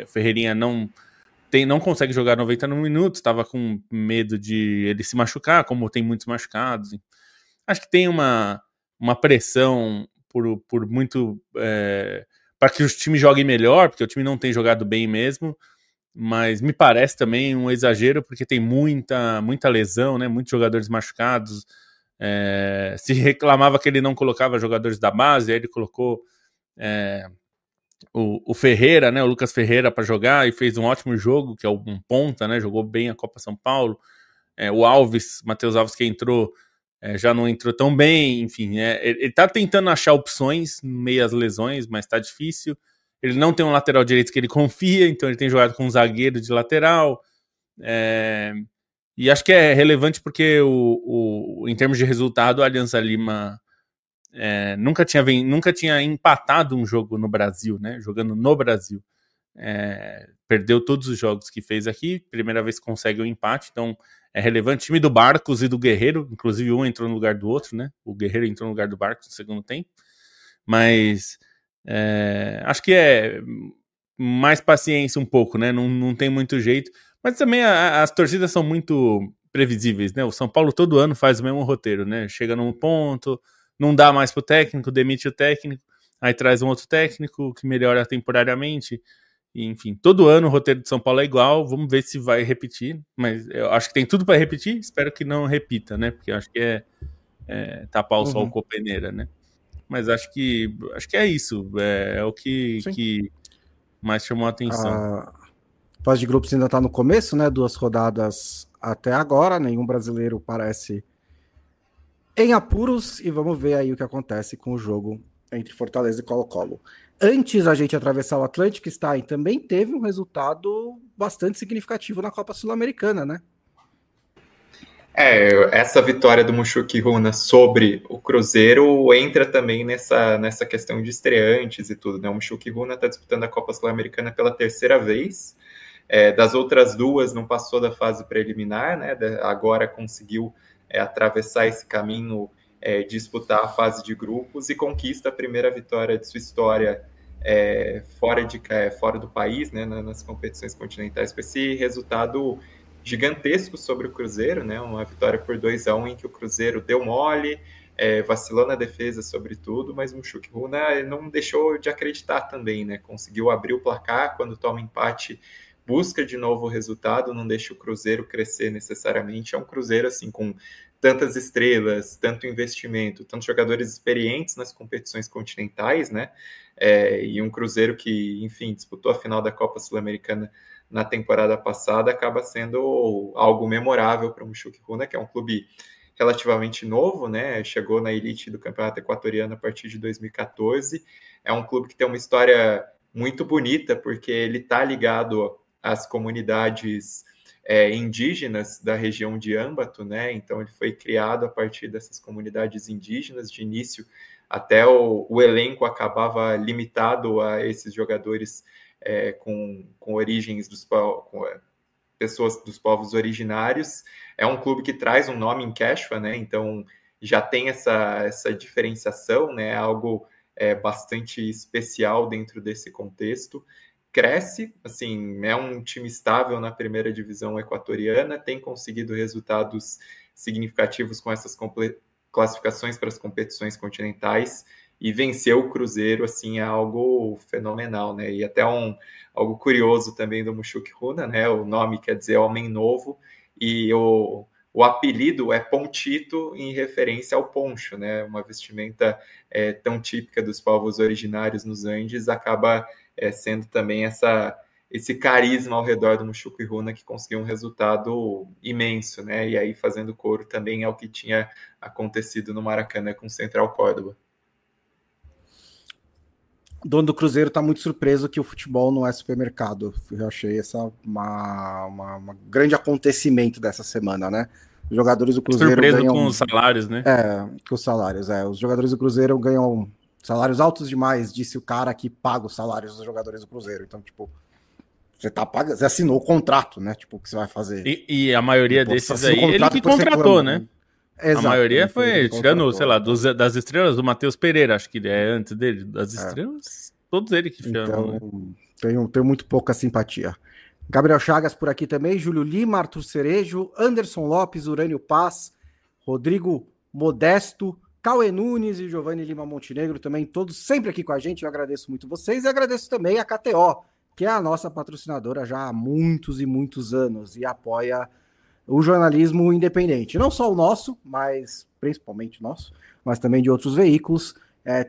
Ferreirinha não consegue jogar 90 minutos, estava com medo de ele se machucar, como tem muitos machucados. Acho que tem uma pressão por muito para que os times joguem melhor, porque o time não tem jogado bem mesmo, mas me parece também um exagero, porque tem muita lesão, né? Muitos jogadores machucados. Se reclamava que ele não colocava jogadores da base, aí ele colocou o Ferreira, né? O Lucas Ferreira para jogar, e fez um ótimo jogo, que é um ponta, né? Jogou bem a Copa São Paulo. O Alves, Matheus Alves, que entrou, já não entrou tão bem, enfim, ele tá tentando achar opções no meio às lesões, mas tá difícil. Ele não tem um lateral direito que ele confia, então ele tem jogado com um zagueiro de lateral, e acho que é relevante porque em termos de resultado, a Alianza Lima nunca tinha empatado um jogo no Brasil, né, jogando no Brasil. Perdeu todos os jogos que fez aqui, primeira vez que consegue um empate, então é relevante. O time do Barcos e do Guerreiro, inclusive um entrou no lugar do outro, né? O Guerreiro entrou no lugar do Barcos no segundo tempo, mas acho que é mais paciência um pouco, né? Não tem muito jeito, mas também as torcidas são muito previsíveis, né? O São Paulo todo ano faz o mesmo roteiro, né? Chega num ponto, não dá mais pro técnico, demite o técnico, aí traz um outro técnico que melhora temporariamente. E, enfim, todo ano o roteiro de São Paulo é igual, vamos ver se vai repetir, mas eu acho que tem tudo para repetir, espero que não repita, né? Porque eu acho que é tapar o sol com a peneira, né? Mas acho que é isso, é o que mais chamou a atenção. A fase de grupos ainda está no começo, né? 2 rodadas até agora, nenhum brasileiro parece em apuros, e vamos ver aí o que acontece com o jogo entre Fortaleza e Colo-Colo. Antes a gente atravessar o Atlântico, Stein, também teve um resultado bastante significativo na Copa Sul-Americana, né? Essa vitória do Mushuki Runa sobre o Cruzeiro entra também nessa questão de estreantes e tudo, né? O Mushuki Runa está disputando a Copa Sul-Americana pela 3ª vez. Das outras 2 não passou da fase preliminar, né? Agora conseguiu atravessar esse caminho, disputar a fase de grupos e conquista a primeira vitória de sua história fora do país, né? Nas competições continentais, com esse resultado gigantesco sobre o Cruzeiro, né? Uma vitória por 2-1 em que o Cruzeiro deu mole, vacilou na defesa sobretudo, mas o Mushuki Runa não deixou de acreditar também, né? Conseguiu abrir o placar, quando toma empate, busca de novo o resultado, não deixa o Cruzeiro crescer necessariamente. É um Cruzeiro assim com tantas estrelas, tanto investimento, tantos jogadores experientes nas competições continentais, né? E um Cruzeiro que, enfim, disputou a final da Copa Sul-Americana na temporada passada, acaba sendo algo memorável para o Mushuki Runa, que é um clube relativamente novo, né? Chegou na elite do Campeonato Equatoriano a partir de 2014. É um clube que tem uma história muito bonita, porque ele está ligado às comunidades indígenas da região de Ambato, né? Então ele foi criado a partir dessas comunidades indígenas. De início, até o elenco acabava limitado a esses jogadores com origens com pessoas dos povos originários. É um clube que traz um nome em Quechua, né? Então já tem essa diferenciação, né? Algo bastante especial dentro desse contexto. Cresce, assim, é um time estável na primeira divisão equatoriana, tem conseguido resultados significativos com essas classificações para as competições continentais, e vencer o Cruzeiro, assim, é algo fenomenal, né? E até algo curioso também do Mushuki Runa, né? O nome quer dizer Homem Novo, e o apelido é Pontito, em referência ao poncho, né? Uma vestimenta tão típica dos povos originários nos Andes, acaba sendo também esse carisma ao redor do Mushuki Runa, que conseguiu um resultado imenso, né? E aí fazendo coro também ao que tinha acontecido no Maracanã com o Central Córdoba. O dono do Cruzeiro está muito surpreso que o futebol não é supermercado. Eu achei essa uma grande acontecimento dessa semana, né? Os jogadores do Cruzeiro surpreso ganham... com os salários, né? Com os salários, Os jogadores do Cruzeiro ganham salários altos demais, disse o cara que paga os salários dos jogadores do Cruzeiro. Então, tipo, você assinou o contrato, né? Tipo, o que você vai fazer? E a maioria desses aí, ele que contratou, né? Exato, a maioria foi tirando, sei lá, das estrelas do Matheus Pereira, acho que é antes dele, das estrelas, todos ele que chamam. Então, tenho muito pouca simpatia. Gabriel Chagas por aqui também, Júlio Lima, Arthur Cerejo, Anderson Lopes, Urânio Paz, Rodrigo Modesto, Cauê Nunes e Giovanni Lima Montenegro também, todos sempre aqui com a gente. Eu agradeço muito vocês e agradeço também a KTO, que é a nossa patrocinadora já há muitos e muitos anos e apoia o jornalismo independente. Não só o nosso, mas principalmente nosso, mas também de outros veículos.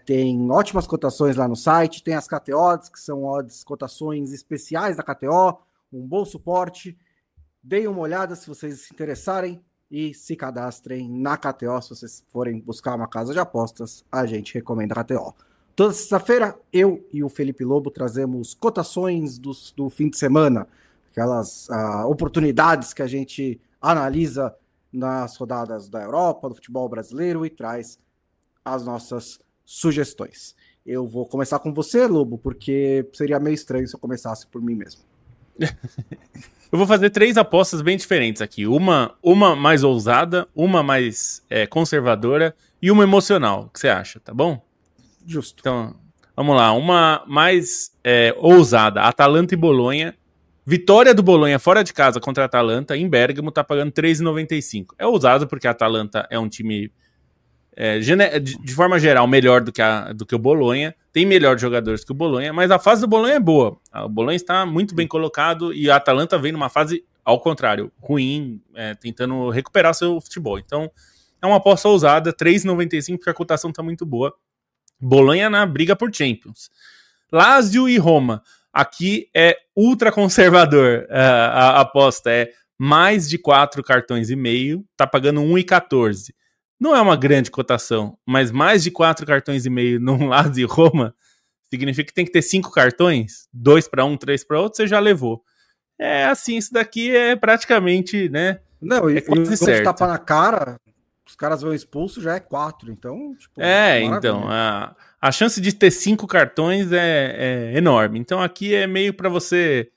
Tem ótimas cotações lá no site, tem as KTOs, que são cotações especiais da KTO, um bom suporte. Deem uma olhada se vocês se interessarem e se cadastrem na KTO. Se vocês forem buscar uma casa de apostas, a gente recomenda a KTO. Toda sexta-feira, eu e o Felipe Lobo trazemos cotações do fim de semana, aquelas oportunidades que a gente analisa nas rodadas da Europa, do futebol brasileiro, e traz as nossas sugestões. Eu vou começar com você, Lobo, porque seria meio estranho se eu começasse por mim mesmo. Eu vou fazer 3 apostas bem diferentes aqui. Uma mais ousada, uma mais conservadora e uma emocional. O que você acha, tá bom? Justo. Então, vamos lá. Uma mais ousada, Atalanta e Bolonha. Vitória do Bolonha fora de casa contra a Atalanta, em Bérgamo, tá pagando 3,95. É ousado porque a Atalanta é um time de forma geral, melhor do que o Bolonha. Tem melhores jogadores que o Bolonha, mas a fase do Bolonha é boa. O Bolonha está muito bem colocado e a Atalanta vem numa fase, ao contrário, ruim, tentando recuperar seu futebol. Então, é uma aposta ousada, 3,95, porque a cotação está muito boa. Bolonha na briga por Champions. Lazio e Roma. Aqui é ultra conservador. A aposta é mais de 4 cartões e meio, tá pagando 1,14. Não é uma grande cotação, mas mais de 4 cartões e meio num Lazio e Roma significa que tem que ter 5 cartões, 2 para um, 3 para outro, você já levou. Assim, isso daqui é praticamente, né? Não, é quase certo. Tapa na cara, os caras vão expulso, já é 4, então... Tipo, então, a chance de ter 5 cartões é enorme. Então aqui é meio para você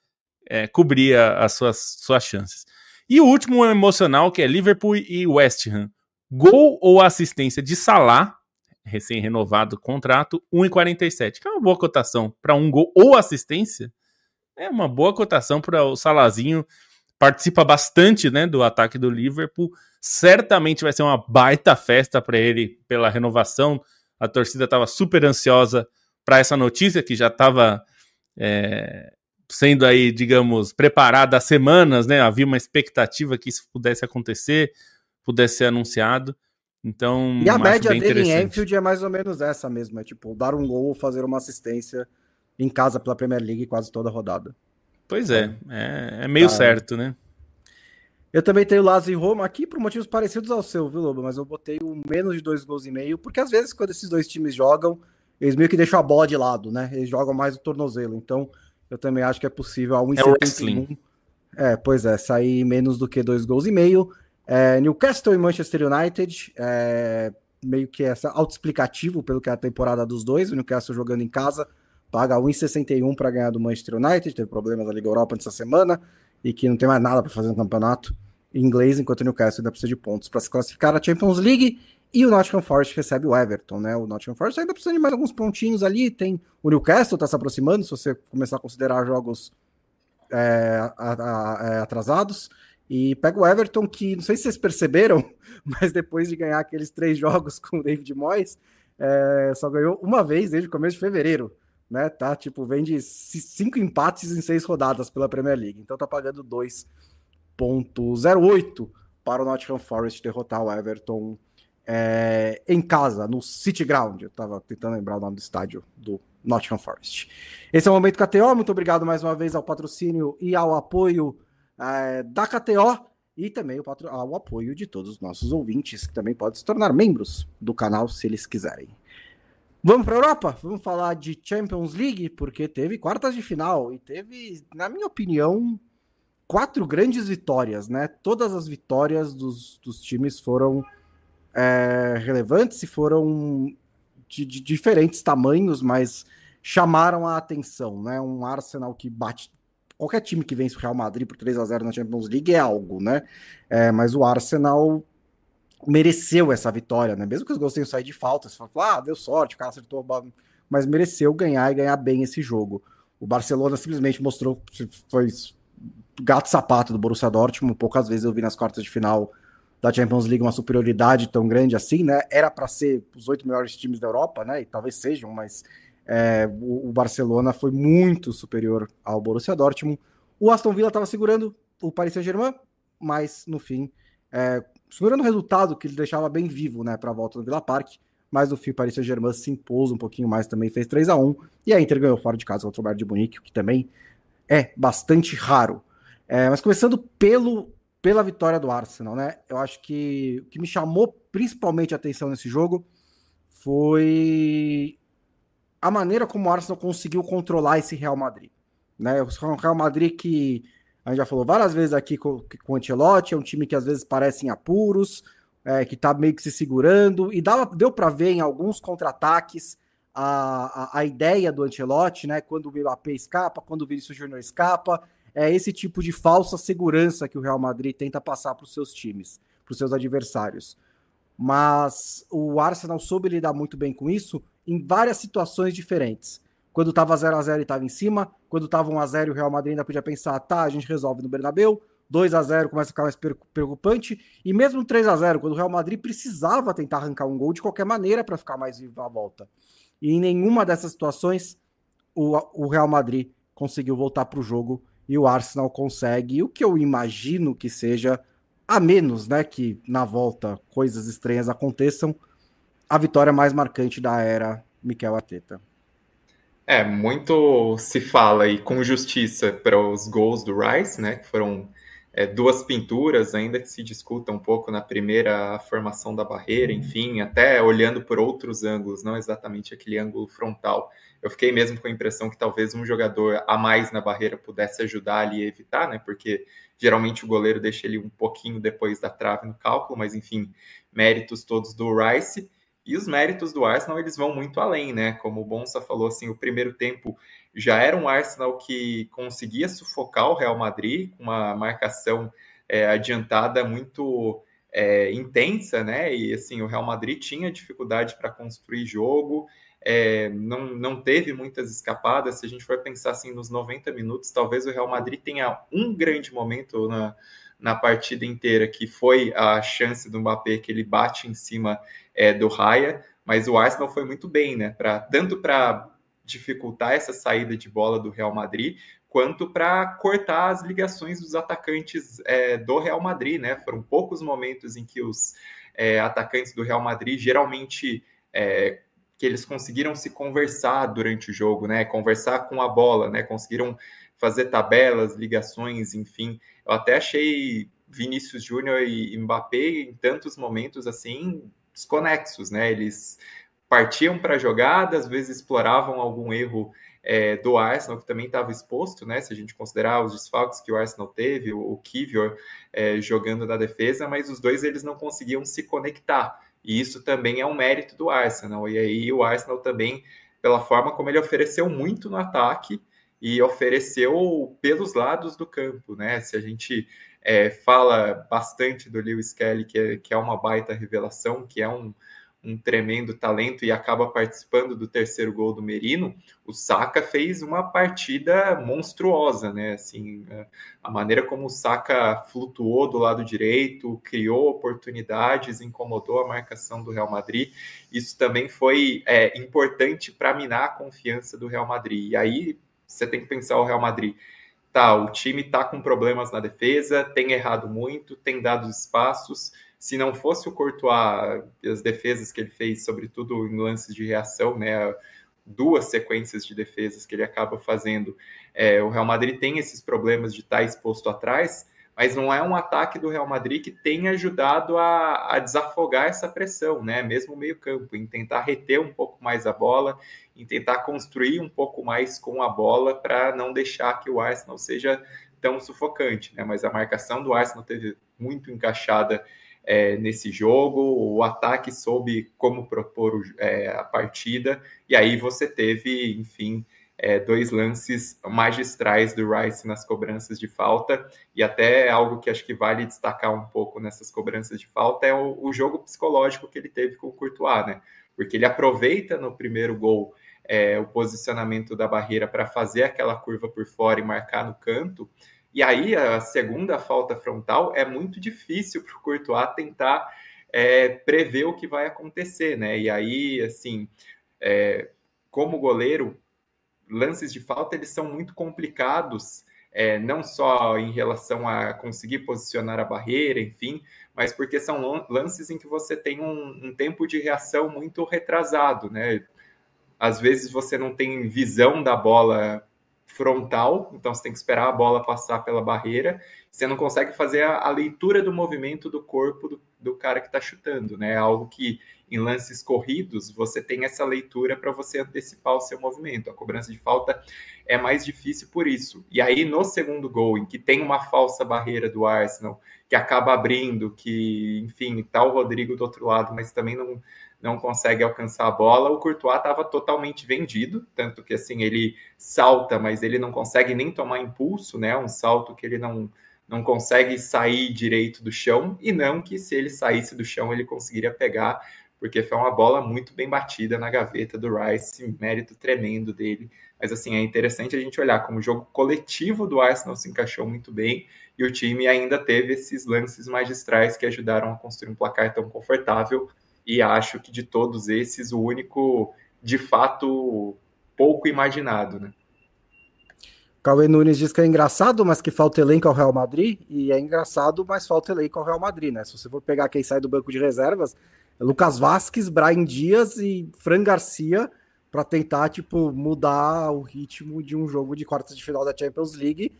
cobrir as suas chances. E o último emocional, que é Liverpool e West Ham. Gol ou assistência de Salah, recém-renovado contrato, 1,47. Que é uma boa cotação para um gol ou assistência. É uma boa cotação para o Salahzinho. Participa bastante, né, do ataque do Liverpool. Certamente vai ser uma baita festa para ele pela renovação. A torcida estava super ansiosa para essa notícia, que já estava sendo aí, digamos, preparada há semanas, né? Havia uma expectativa que isso pudesse acontecer, pudesse ser anunciado. Então, e a média dele em Anfield é mais ou menos essa mesmo, é tipo, dar um gol ou fazer uma assistência em casa pela Premier League quase toda a rodada. Pois é meio certo, né? Eu também tenho Lazio e Roma aqui por motivos parecidos ao seu, viu, Lobo? Mas eu botei o menos de 2 gols e meio, porque às vezes quando esses dois times jogam, eles meio que deixam a bola de lado, né? Eles jogam mais o tornozelo, então eu também acho que é possível a 1,71. Pois é, sair menos do que 2 gols e meio. Newcastle e Manchester United, meio que autoexplicativo pelo que é a temporada dos dois. O Newcastle jogando em casa, paga 1,61 para ganhar do Manchester United, teve problemas na Liga Europa nessa semana, e que não tem mais nada para fazer no campeonato inglês, enquanto o Newcastle ainda precisa de pontos para se classificar na Champions League, e o Nottingham Forest recebe o Everton, né? O Nottingham Forest ainda precisa de mais alguns pontinhos ali, tem o Newcastle está se aproximando, se você começar a considerar jogos atrasados, e pega o Everton, que não sei se vocês perceberam, mas depois de ganhar aqueles 3 jogos com o David Moyes, só ganhou uma vez desde o começo de fevereiro, né? Tá, tipo, vem de 5 empates em 6 rodadas pela Premier League, então tá pagando 2,08 para o Nottingham Forest derrotar o Everton em casa, no City Ground. Eu tava tentando lembrar o nome do estádio do Nottingham Forest. Esse é o Momento KTO, muito obrigado mais uma vez ao patrocínio e ao apoio da KTO, e também ao apoio de todos os nossos ouvintes, que também podem se tornar membros do canal se eles quiserem. Vamos para a Europa? Vamos falar de Champions League, porque teve quartas de final e teve, na minha opinião, 4 grandes vitórias, né? Todas as vitórias dos times foram relevantes e foram de diferentes tamanhos, mas chamaram a atenção, né? Um Arsenal que bate... Qualquer time que vence o Real Madrid por 3-0 na Champions League é algo, né? Mas o Arsenal mereceu essa vitória, né? Mesmo que os gols tenham saído de falta, você fala, deu sorte, o cara acertou, mas mereceu ganhar e ganhar bem esse jogo. O Barcelona simplesmente mostrou, foi gato-sapato do Borussia Dortmund. Poucas vezes eu vi nas quartas de final da Champions League uma superioridade tão grande assim, né? Era para ser os 8 melhores times da Europa, né? E talvez sejam, mas o Barcelona foi muito superior ao Borussia Dortmund. O Aston Villa estava segurando o Paris Saint-Germain, mas no fim segurando o resultado que ele deixava bem vivo, né, para a volta do Villa Park, mas no fim o Paris Saint-Germain se impôs um pouquinho mais, também fez 3-1, e a Inter ganhou fora de casa contra o Bayern de Munique, o que também é bastante raro. Mas começando pela vitória do Arsenal, né, eu acho que o que me chamou principalmente a atenção nesse jogo foi a maneira como o Arsenal conseguiu controlar esse Real Madrid, né, o Real Madrid que a gente já falou várias vezes aqui com o Ancelotti, é um time que às vezes parece em apuros, que tá meio que se segurando, e deu para ver em alguns contra-ataques a ideia do Ancelotti, né? Quando o Mbappé escapa, quando o Vinícius Júnior escapa, esse tipo de falsa segurança que o Real Madrid tenta passar para os seus times, para os seus adversários. Mas o Arsenal soube lidar muito bem com isso em várias situações diferentes. Quando estava 0-0 e estava em cima, quando estava 1-0 e o Real Madrid ainda podia pensar, a gente resolve no Bernabéu, 2-0 começa a ficar mais preocupante, e mesmo 3-0, quando o Real Madrid precisava tentar arrancar um gol de qualquer maneira para ficar mais vivo à volta. E em nenhuma dessas situações o Real Madrid conseguiu voltar para o jogo e o Arsenal consegue, e o que eu imagino que seja, a menos, né, que na volta coisas estranhas aconteçam, a vitória mais marcante da era Mikel Arteta. Muito se fala e com justiça para os gols do Rice, né, que foram duas pinturas, ainda que se discuta um pouco na primeira formação da barreira, enfim, até olhando por outros ângulos, não exatamente aquele ângulo frontal. Eu fiquei mesmo com a impressão que talvez um jogador a mais na barreira pudesse ajudar ali a evitar, né, porque geralmente o goleiro deixa ele um pouquinho depois da trave no cálculo, mas enfim, méritos todos do Rice. E os méritos do Arsenal, eles vão muito além, né? Como o Bonsa falou, assim, o primeiro tempo já era um Arsenal que conseguia sufocar o Real Madrid, com uma marcação adiantada muito intensa, né? E, assim, o Real Madrid tinha dificuldade para construir jogo, não teve muitas escapadas. Se a gente for pensar, assim, nos 90 minutos, talvez o Real Madrid tenha um grande momento na partida inteira, que foi a chance do Mbappé, que ele bate em cima do Raya, mas o Arsenal foi muito bem, né? Tanto para dificultar essa saída de bola do Real Madrid, quanto para cortar as ligações dos atacantes do Real Madrid, né? Foram poucos momentos em que os atacantes do Real Madrid, geralmente, que eles conseguiram se conversar durante o jogo, né? Conversar com a bola, né? Conseguiram fazer tabelas, ligações, enfim. Eu até achei Vinícius Júnior e Mbappé em tantos momentos assim desconexos, né? Eles partiam para a jogada, às vezes exploravam algum erro do Arsenal, que também estava exposto, né? Se a gente considerar os desfalques que o Arsenal teve, o Kivior jogando na defesa, mas os dois eles não conseguiam se conectar. E isso também é um mérito do Arsenal. E aí o Arsenal também, pela forma como ele ofereceu muito no ataque, e ofereceu pelos lados do campo, né? Se a gente fala bastante do Lewis Kelly, que é uma baita revelação, que é um tremendo talento e acaba participando do terceiro gol do Merino, o Saka fez uma partida monstruosa, né? Assim, a maneira como o Saka flutuou do lado direito, criou oportunidades, incomodou a marcação do Real Madrid, isso também foi importante para minar a confiança do Real Madrid. E aí você tem que pensar o Real Madrid. Tá, o time tá com problemas na defesa, tem errado muito, tem dado espaços. Se não fosse o Courtois, as defesas que ele fez, sobretudo em lances de reação, né, 2 sequências de defesas que ele acaba fazendo, o Real Madrid tem esses problemas de estar exposto atrás, mas não é um ataque do Real Madrid que tenha ajudado a desafogar essa pressão, né? Mesmo o meio-campo, em tentar reter um pouco mais a bola, em tentar construir um pouco mais com a bola para não deixar que o Arsenal seja tão sufocante, né? Mas a marcação do Arsenal teve muito encaixada nesse jogo, o ataque soube como propor a partida, e aí você teve, enfim, 2 lances magistrais do Rice nas cobranças de falta, e até algo que acho que vale destacar um pouco nessas cobranças de falta é o jogo psicológico que ele teve com o Courtois, né? Porque ele aproveita no primeiro gol o posicionamento da barreira para fazer aquela curva por fora e marcar no canto, e aí a segunda falta frontal é muito difícil para o Courtois tentar prever o que vai acontecer, né? E aí, assim, como goleiro, lances de falta eles são muito complicados, não só em relação a conseguir posicionar a barreira, enfim, mas porque são lances em que você tem um tempo de reação muito retrasado, né? Às vezes você não tem visão da bola frontal, então você tem que esperar a bola passar pela barreira, você não consegue fazer a leitura do movimento do corpo do cara que está chutando, né? Algo que em lances corridos você tem essa leitura para você antecipar o seu movimento. A cobrança de falta é mais difícil por isso. E aí no segundo gol, em que tem uma falsa barreira do Arsenal, que acaba abrindo, que, enfim, está o Rodrigo do outro lado, mas também não consegue alcançar a bola, o Courtois estava totalmente vendido, tanto que assim ele salta, mas ele não consegue nem tomar impulso, né? Um salto que ele não consegue sair direito do chão, e não que se ele saísse do chão ele conseguiria pegar, porque foi uma bola muito bem batida na gaveta do Rice, mérito tremendo dele. Mas, assim, é interessante a gente olhar como o jogo coletivo do Arsenal se encaixou muito bem e o time ainda teve esses lances magistrais que ajudaram a construir um placar tão confortável. E acho que de todos esses, o único, de fato, pouco imaginado, né? Cauê Nunes diz que é engraçado, mas que falta elenco ao Real Madrid. E é engraçado, mas falta elenco ao Real Madrid, né? Se você for pegar quem sai do banco de reservas, é Lucas Vasquez, Brahim Dias e Fran Garcia para tentar, tipo, mudar o ritmo de um jogo de quartas de final da Champions League.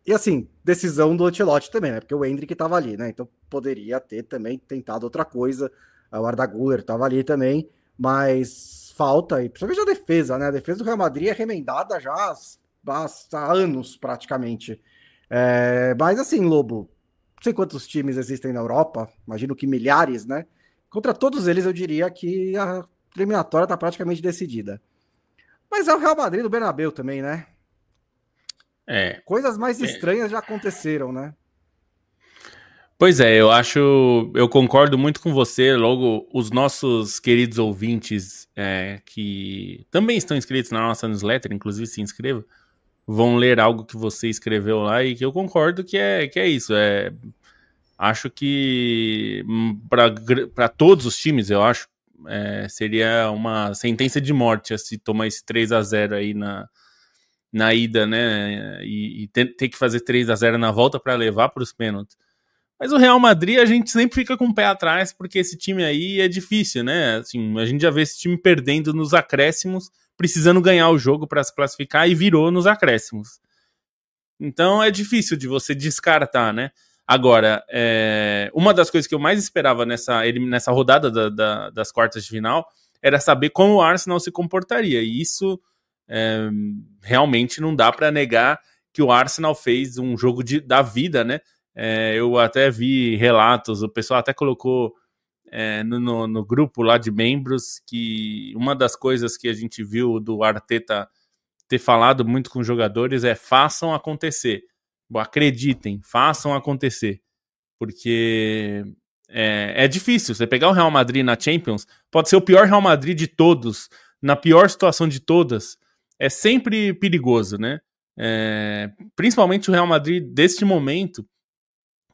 E assim, decisão do Ancelotti também, né? Porque o Endrick estava ali, né? Então poderia ter também tentado outra coisa. O Arda Güler estava ali também, mas falta, e principalmente a defesa, né? A defesa do Real Madrid é remendada já há anos, praticamente. Mas assim, Lobo, não sei quantos times existem na Europa, imagino que milhares, né? Contra todos eles, eu diria que a eliminatória está praticamente decidida. Mas é o Real Madrid do Bernabéu também, né? Coisas mais estranhas já aconteceram, né? Pois é, eu concordo muito com você. Logo, os nossos queridos ouvintes que também estão inscritos na nossa newsletter, inclusive se inscrevam, vão ler algo que você escreveu lá e que eu concordo que é isso. Acho que para todos os times, eu acho, seria uma sentença de morte se tomar esse 3-0 aí na ida, né? E ter que fazer 3-0 na volta para levar para os pênaltis. Mas o Real Madrid, a gente sempre fica com o pé atrás, porque esse time aí é difícil, né? Assim, a gente já vê esse time perdendo nos acréscimos, precisando ganhar o jogo para se classificar, e virou nos acréscimos. Então é difícil de você descartar, né? Agora, uma das coisas que eu mais esperava nessa rodada das quartas de final era saber como o Arsenal se comportaria. E isso realmente não dá para negar que o Arsenal fez um jogo da vida, né? Eu até vi relatos, o pessoal até colocou no grupo lá de membros que uma das coisas que a gente viu do Arteta ter falado muito com os jogadores façam acontecer. Acreditem, façam acontecer. Porque é difícil. Você pegar o Real Madrid na Champions, pode ser o pior Real Madrid de todos, na pior situação de todas. É sempre perigoso, né? Principalmente o Real Madrid deste momento,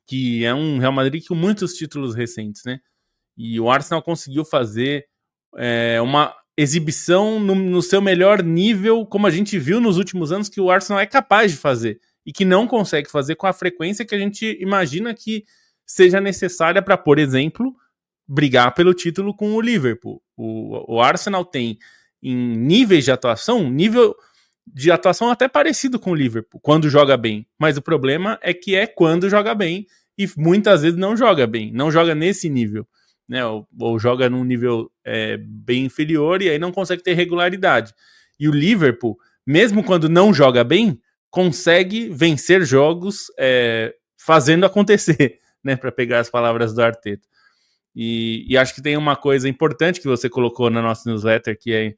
que é um Real Madrid com muitos títulos recentes, né? E o Arsenal conseguiu fazer uma exibição no seu melhor nível, como a gente viu nos últimos anos que o Arsenal é capaz de fazer e que não consegue fazer com a frequência que a gente imagina que seja necessária para, por exemplo, brigar pelo título com o Liverpool. O Arsenal tem em níveis de atuação, nível de atuação até parecido com o Liverpool, quando joga bem. Mas o problema é que quando joga bem e muitas vezes não joga bem, não joga nesse nível, né? Ou joga num nível bem inferior e aí não consegue ter regularidade. E o Liverpool, mesmo quando não joga bem, consegue vencer jogos fazendo acontecer, né? Para pegar as palavras do Arteta. E acho que tem uma coisa importante que você colocou na nossa newsletter, que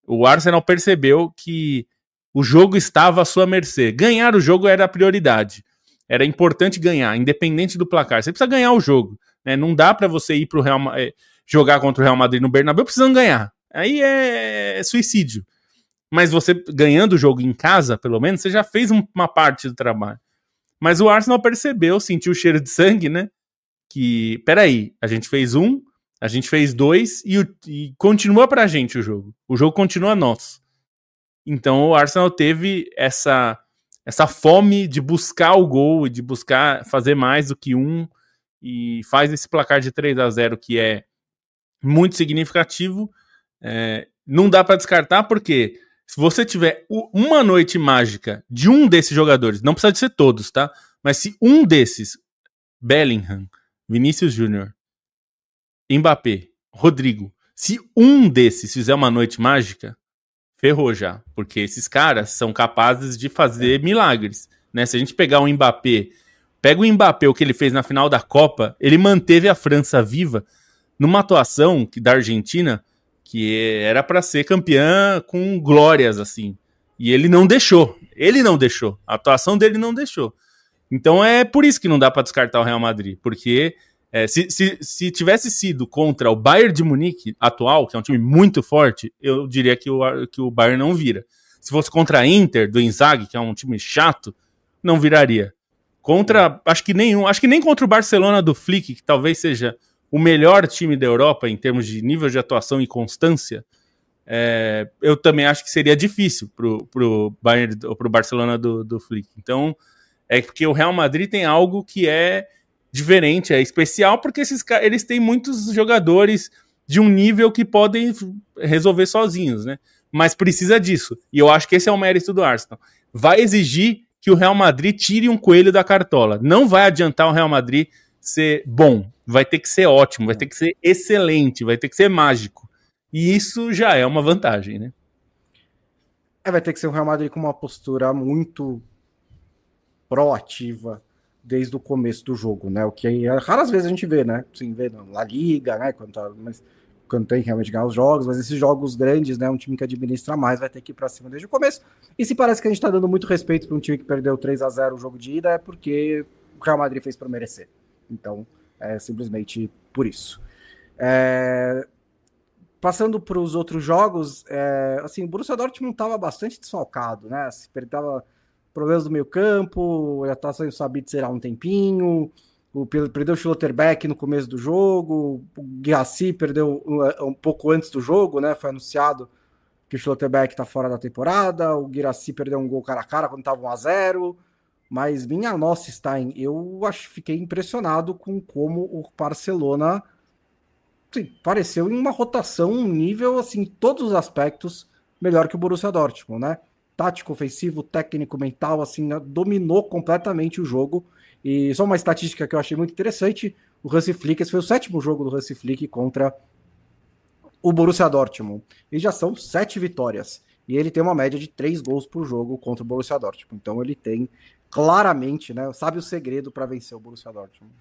o Arsenal percebeu que o jogo estava à sua mercê. Ganhar o jogo era a prioridade. Era importante ganhar, independente do placar. Você precisa ganhar o jogo, né? Não dá para você ir para o Real jogar contra o Real Madrid no Bernabéu precisando ganhar. Aí é suicídio. Mas você ganhando o jogo em casa, pelo menos, você já fez uma parte do trabalho. Mas o Arsenal percebeu, sentiu o cheiro de sangue, né? Que, peraí, a gente fez 1, a gente fez 2 e continua pra gente o jogo. O jogo continua nosso. Então o Arsenal teve essa fome de buscar o gol e de buscar fazer mais do que 1 e faz esse placar de 3-0 que é muito significativo. Não dá para descartar porque se você tiver uma noite mágica de um desses jogadores, não precisa de ser todos, tá? Mas se um desses, Bellingham, Vinícius Júnior, Mbappé, Rodrigo, se um desses fizer uma noite mágica, ferrou já, porque esses caras são capazes de fazer milagres, né? Se a gente pegar o Mbappé, pega o Mbappé, o que ele fez na final da Copa, ele manteve a França viva numa atuação da Argentina que era para ser campeã com glórias, assim, e ele não deixou, a atuação dele não deixou. Então é por isso que não dá para descartar o Real Madrid, porque Se tivesse sido contra o Bayern de Munique atual, que é um time muito forte, eu diria que o Bayern não vira. Se fosse contra a Inter, do Inzaghi, que é um time chato, não viraria. Acho que nem contra o Barcelona do Flick, que talvez seja o melhor time da Europa em termos de nível de atuação e constância, eu também acho que seria difícil pro Bayern ou pro Barcelona do Flick. Então, é porque o Real Madrid tem algo que é diferente, é especial, porque eles têm muitos jogadores de um nível que podem resolver sozinhos, né? Mas precisa disso. E eu acho que esse é o mérito do Arsenal. Vai exigir que o Real Madrid tire um coelho da cartola. Não vai adiantar o Real Madrid ser bom. Vai ter que ser ótimo, vai ter que ser excelente, vai ter que ser mágico. E isso já é uma vantagem, né? Vai ter que ser um Real Madrid com uma postura muito proativa desde o começo do jogo, né? O que raras vezes a gente vê, né? Sim, vê na La Liga, né? Quando tem que realmente ganhar os jogos, mas esses jogos grandes, né? Um time que administra mais vai ter que ir pra cima desde o começo. E se parece que a gente tá dando muito respeito para um time que perdeu 3-0 o jogo de ida, é porque o Real Madrid fez para merecer. Então, é simplesmente por isso. Passando para os outros jogos, assim, o Borussia Dortmund estava bastante desfalcado, né? Se perdava problemas do meio campo, já tá saindo o Sabitzer há um tempinho, perdeu o Schlotterbeck no começo do jogo, o Guirassy perdeu um pouco antes do jogo, né? Foi anunciado que o Schlotterbeck tá fora da temporada, o Guirassy perdeu um gol cara a cara quando tava 1-0, mas minha nossa, Stein, fiquei impressionado com como o Barcelona pareceu em uma rotação, um nível, assim, em todos os aspectos, melhor que o Borussia Dortmund, né? Tático, ofensivo, técnico, mental, assim, né? Dominou completamente o jogo. E só uma estatística que eu achei muito interessante, o Hansi Flick, esse foi o 7º jogo do Hansi Flick contra o Borussia Dortmund. E já são 7 vitórias. E ele tem uma média de 3 gols por jogo contra o Borussia Dortmund. Então ele tem claramente, né? Sabe o segredo para vencer o Borussia Dortmund.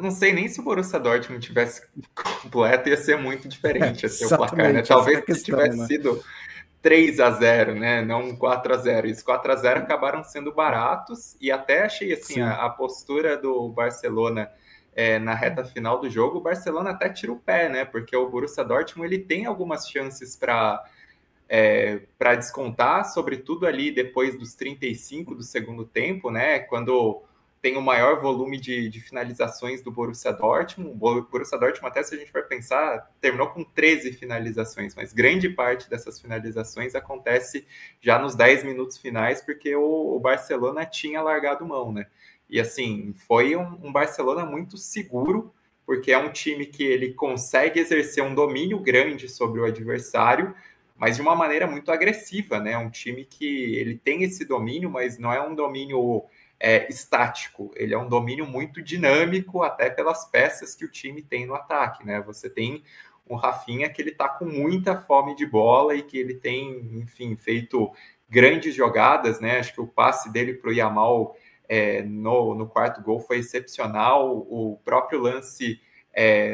Não sei nem se o Borussia Dortmund tivesse completo, ia ser muito diferente o placar, né? Talvez se tivesse sido 3-0, né? Não 4-0. E os 4-0 acabaram sendo baratos, e até achei assim, a postura do Barcelona na reta final do jogo, o Barcelona até tira o pé, né? Porque o Borussia Dortmund ele tem algumas chances para descontar, sobretudo ali depois dos 35 do segundo tempo, né? Quando tem o maior volume de finalizações do Borussia Dortmund. O Borussia Dortmund, até se a gente for pensar, terminou com 13 finalizações, mas grande parte dessas finalizações acontece já nos 10 minutos finais, porque o Barcelona tinha largado mão, né? E assim, foi um Barcelona muito seguro, porque é um time que ele consegue exercer um domínio grande sobre o adversário, mas de uma maneira muito agressiva, né? Um time que ele tem esse domínio, mas não é um domínio estático, ele é um domínio muito dinâmico, até pelas peças que o time tem no ataque, né? Você tem um Rafinha que ele tá com muita fome de bola e que ele tem, enfim, feito grandes jogadas, né? Acho que o passe dele pro Yamal no quarto gol foi excepcional, o próprio lance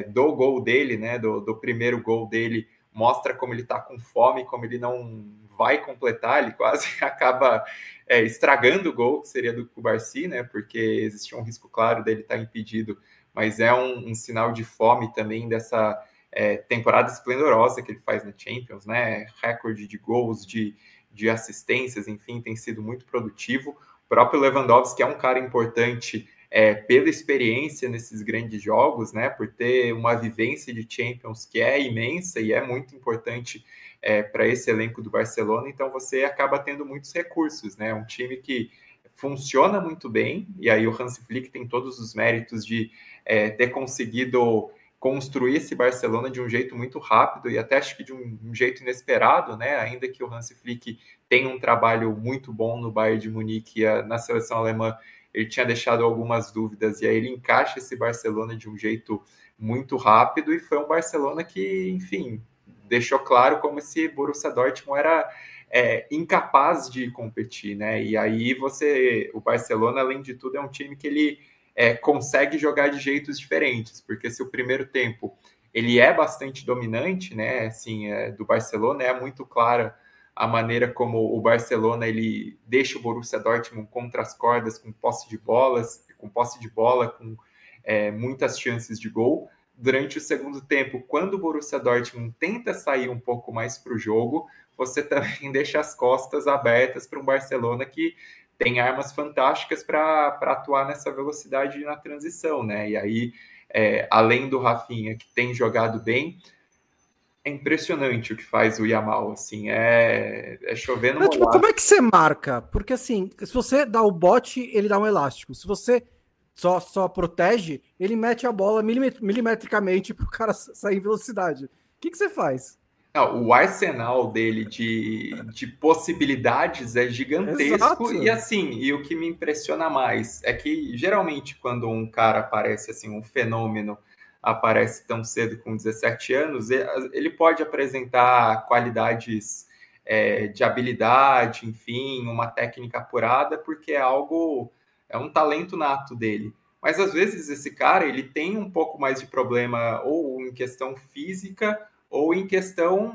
do gol dele, né? Do primeiro gol dele, mostra como ele tá com fome, como ele não vai completar, ele quase acaba estragando o gol, que seria do Cubarsí, né? Porque existia um risco claro dele estar impedido, mas é um sinal de fome também dessa temporada esplendorosa que ele faz na Champions, né? Recorde de gols, de assistências, enfim, tem sido muito produtivo. O próprio Lewandowski é um cara importante pela experiência nesses grandes jogos, né? Por ter uma vivência de Champions que é imensa e é muito importante para esse elenco do Barcelona, então você acaba tendo muitos recursos, né? Um time que funciona muito bem, e aí o Hansi Flick tem todos os méritos de ter conseguido construir esse Barcelona de um jeito muito rápido e até acho que de um jeito inesperado, né? Ainda que o Hansi Flick tenha um trabalho muito bom no Bayern de Munique e na seleção alemã, ele tinha deixado algumas dúvidas, e aí ele encaixa esse Barcelona de um jeito muito rápido, e foi um Barcelona que, enfim, deixou claro como esse Borussia Dortmund era incapaz de competir, né? E aí o Barcelona, além de tudo, é um time que ele consegue jogar de jeitos diferentes, porque se o primeiro tempo ele é bastante dominante, né? Assim, do Barcelona é muito clara a maneira como o Barcelona ele deixa o Borussia Dortmund contra as cordas, com posse de bola, com muitas chances de gol. Durante o segundo tempo, quando o Borussia Dortmund tenta sair um pouco mais para o jogo, você também deixa as costas abertas para um Barcelona que tem armas fantásticas para atuar nessa velocidade na transição, né? E aí, além do Rafinha, que tem jogado bem, é impressionante o que faz o Yamal, assim, é chover no molhado. Tipo, como é que você marca? Porque assim, se você dá o bote, ele dá um elástico. Se você só protege, ele mete a bola milimetricamente pro cara sair em velocidade. O que você faz? Não, o arsenal dele de possibilidades é gigantesco. Exato. E assim, e o que me impressiona mais é que geralmente quando um cara aparece assim, um fenômeno aparece tão cedo com 17 anos, ele pode apresentar qualidades de habilidade, enfim, uma técnica apurada, porque é um talento nato dele. Mas às vezes esse cara ele tem um pouco mais de problema ou em questão física ou em questão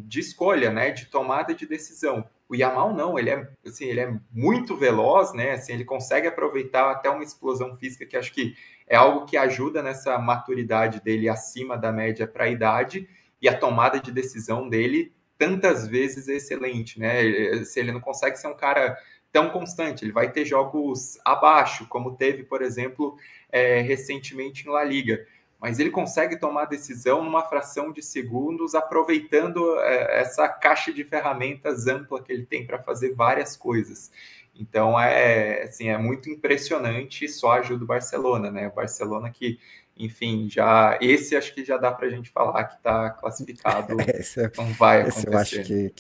de escolha, né, de tomada de decisão. O Yamal não, ele é muito veloz, né, assim, ele consegue aproveitar até uma explosão física que acho que é algo que ajuda nessa maturidade dele acima da média para a idade, e a tomada de decisão dele tantas vezes é excelente, né, se ele não consegue ser um cara tão constante, ele vai ter jogos abaixo, como teve, por exemplo, recentemente em La Liga, mas ele consegue tomar decisão numa fração de segundos, aproveitando essa caixa de ferramentas ampla que ele tem para fazer várias coisas. Então, é muito impressionante, só ajuda o Barcelona, né? O Barcelona que, enfim, esse acho que já dá para a gente falar que está classificado, não vai acontecer. Eu acho que...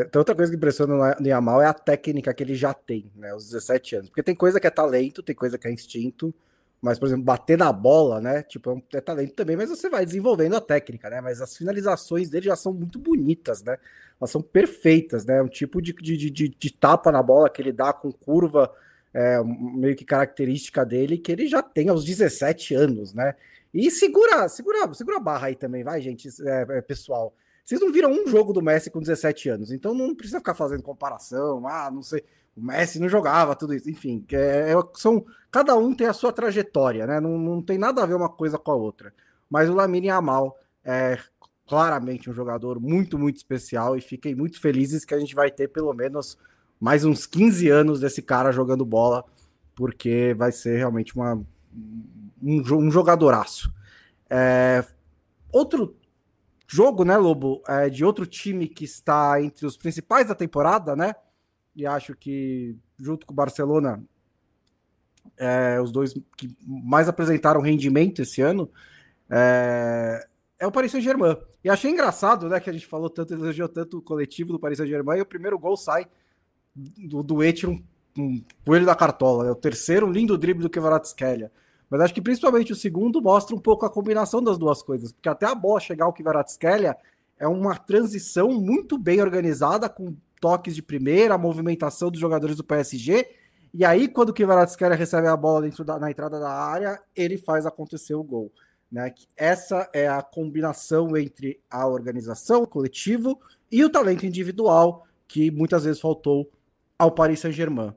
Então, outra coisa que impressiona no Yamal é a técnica que ele já tem, né? Os 17 anos. Porque tem coisa que é talento, tem coisa que é instinto, mas, por exemplo, bater na bola, né? Tipo, é talento também, mas você vai desenvolvendo a técnica, né? Mas as finalizações dele já são muito bonitas, né? Elas são perfeitas, né? Um tipo de tapa na bola que ele dá com curva, meio que característica dele, que ele já tem aos 17 anos, né? E segura a barra aí também, vai, gente, pessoal. Vocês não viram um jogo do Messi com 17 anos, então não precisa ficar fazendo comparação, não sei... O Messi não jogava, tudo isso, enfim, cada um tem a sua trajetória, né? Não tem nada a ver uma coisa com a outra. Mas o Lamine Yamal é claramente um jogador muito, muito especial e fiquei muito felizes que a gente vai ter pelo menos mais uns 15 anos desse cara jogando bola, porque vai ser realmente um jogadoraço. Outro jogo, né, Lobo, de outro time que está entre os principais da temporada, né? E acho que, junto com o Barcelona, os dois que mais apresentaram rendimento esse ano, é o Paris Saint-Germain. E achei engraçado, né, que a gente falou tanto, elogiou tanto o coletivo do Paris Saint-Germain, e o primeiro gol sai do Etcher, um coelho da cartola, né? O terceiro, um lindo drible do Kvaratskhelia. Mas acho que principalmente o segundo mostra um pouco a combinação das duas coisas, porque até a bola chegar ao Kvaratskhelia é uma transição muito bem organizada, com toques de primeira, a movimentação dos jogadores do PSG, e aí quando o Kvaratskhelia recebe a bola na entrada da área, ele faz acontecer o gol, né? Essa é a combinação entre a organização, o coletivo e o talento individual que muitas vezes faltou ao Paris Saint-Germain.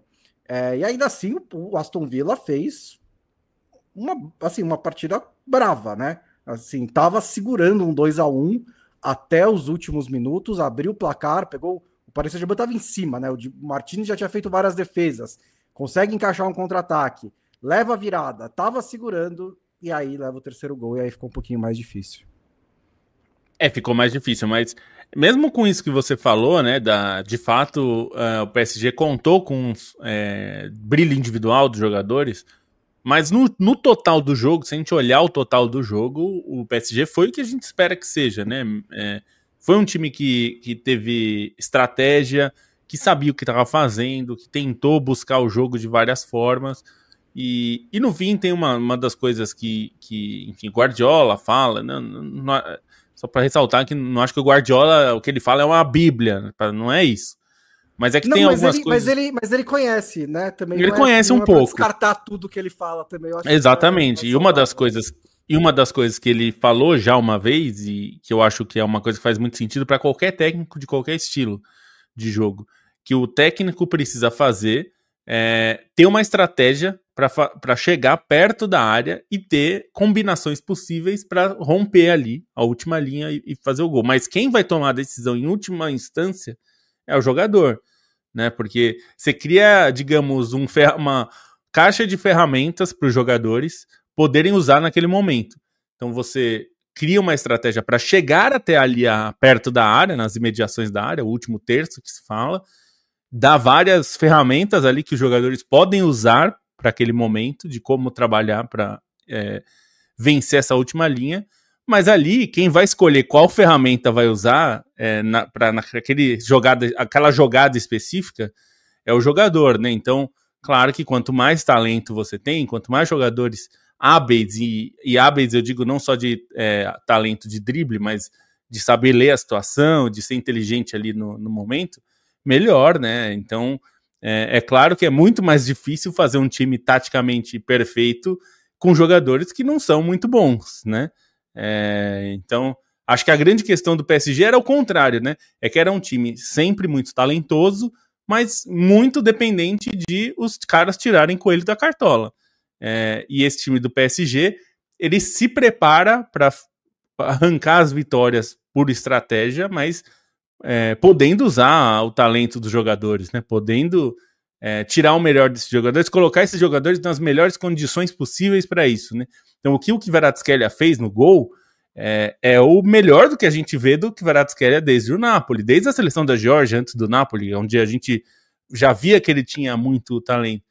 E ainda assim o Aston Villa fez uma partida brava, né? Assim, tava segurando um 2-1 até os últimos minutos, abriu o placar, pegou. O Paris Saint-Germain estava em cima, né? O Martínez já tinha feito várias defesas, consegue encaixar um contra-ataque, leva a virada, estava segurando, e aí leva o terceiro gol, e aí ficou um pouquinho mais difícil. Ficou mais difícil, mas mesmo com isso que você falou, né, de fato, o PSG contou com brilho individual dos jogadores, mas no total do jogo, se a gente olhar o total do jogo, o PSG foi o que a gente espera que seja, né? Foi um time que teve estratégia, que sabia o que estava fazendo, que tentou buscar o jogo de várias formas. E no fim tem uma das coisas que enfim, Guardiola fala, só para ressaltar que não acho que o Guardiola, o que ele fala é uma bíblia, não é isso. Mas é que tem algumas coisas... Mas ele conhece, né? Também ele conhece um pouco. Descartar tudo que ele fala também. Eu acho exatamente. E uma das coisas que ele falou já uma vez, e que eu acho que é uma coisa que faz muito sentido para qualquer técnico de qualquer estilo de jogo, que o técnico precisa fazer ter uma estratégia para chegar perto da área e ter combinações possíveis para romper ali a última linha e fazer o gol. Mas quem vai tomar a decisão em última instância é o jogador, né? Porque você cria, digamos, uma caixa de ferramentas para os jogadores poderem usar naquele momento. Então você cria uma estratégia para chegar até ali perto da área, nas imediações da área, o último terço que se fala, dá várias ferramentas ali que os jogadores podem usar para aquele momento, de como trabalhar para vencer essa última linha, mas ali quem vai escolher qual ferramenta vai usar aquela jogada específica é o jogador, né? Então, claro que quanto mais talento você tem, quanto mais jogadores hábeis, e hábeis eu digo não só de talento de drible, mas de saber ler a situação, de ser inteligente ali no momento, melhor, né? Então, é claro que é muito mais difícil fazer um time taticamente perfeito com jogadores que não são muito bons, né? Então, acho que a grande questão do PSG era o contrário, né? É que era um time sempre muito talentoso, mas muito dependente de os caras tirarem coelho da cartola. E esse time do PSG, ele se prepara para arrancar as vitórias por estratégia, mas podendo usar o talento dos jogadores, né? Podendo tirar o melhor desses jogadores, colocar esses jogadores nas melhores condições possíveis para isso, né? Então, o que o Kvaratskhelia fez no gol é o melhor do que a gente vê do Kvaratskhelia desde o Napoli, desde a seleção da Geórgia, antes do Napoli, onde a gente já via que ele tinha muito talento.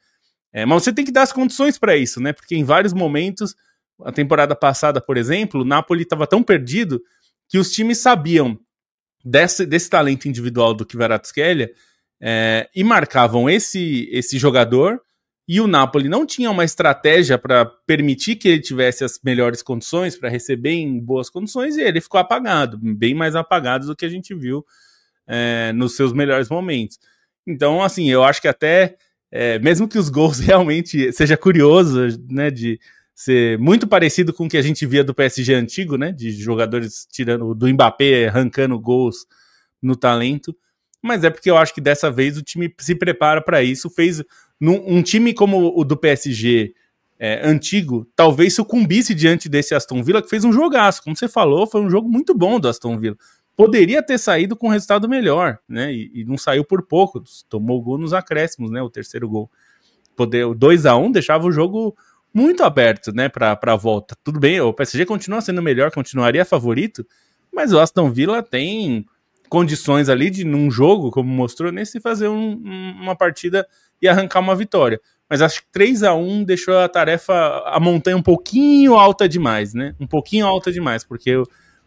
Mas você tem que dar as condições para isso, né? Porque em vários momentos, a temporada passada, por exemplo, o Napoli estava tão perdido que os times sabiam desse talento individual do Kvaratskhelia e marcavam esse jogador, e o Napoli não tinha uma estratégia para permitir que ele tivesse as melhores condições para receber em boas condições, e ele ficou apagado, bem mais apagado do que a gente viu nos seus melhores momentos. Então, assim, eu acho que até mesmo que os gols realmente seja curioso, né, de ser muito parecido com o que a gente via do PSG antigo, né, de jogadores tirando do Mbappé, arrancando gols no talento, mas é porque eu acho que dessa vez o time se prepara para isso, fez um time como o do PSG antigo, talvez sucumbisse diante desse Aston Villa, que fez um jogaço, como você falou, foi um jogo muito bom do Aston Villa. Poderia ter saído com um resultado melhor, né? E não saiu por pouco, tomou gol nos acréscimos, né? O terceiro gol. O 2-1 deixava o jogo muito aberto, né? Para a volta. Tudo bem, o PSG continua sendo melhor, continuaria favorito, mas o Aston Villa tem condições ali de, num jogo, como mostrou nesse, fazer uma partida e arrancar uma vitória. Mas acho que 3-1 deixou a montanha um pouquinho alta demais, né? Um pouquinho alta demais, porque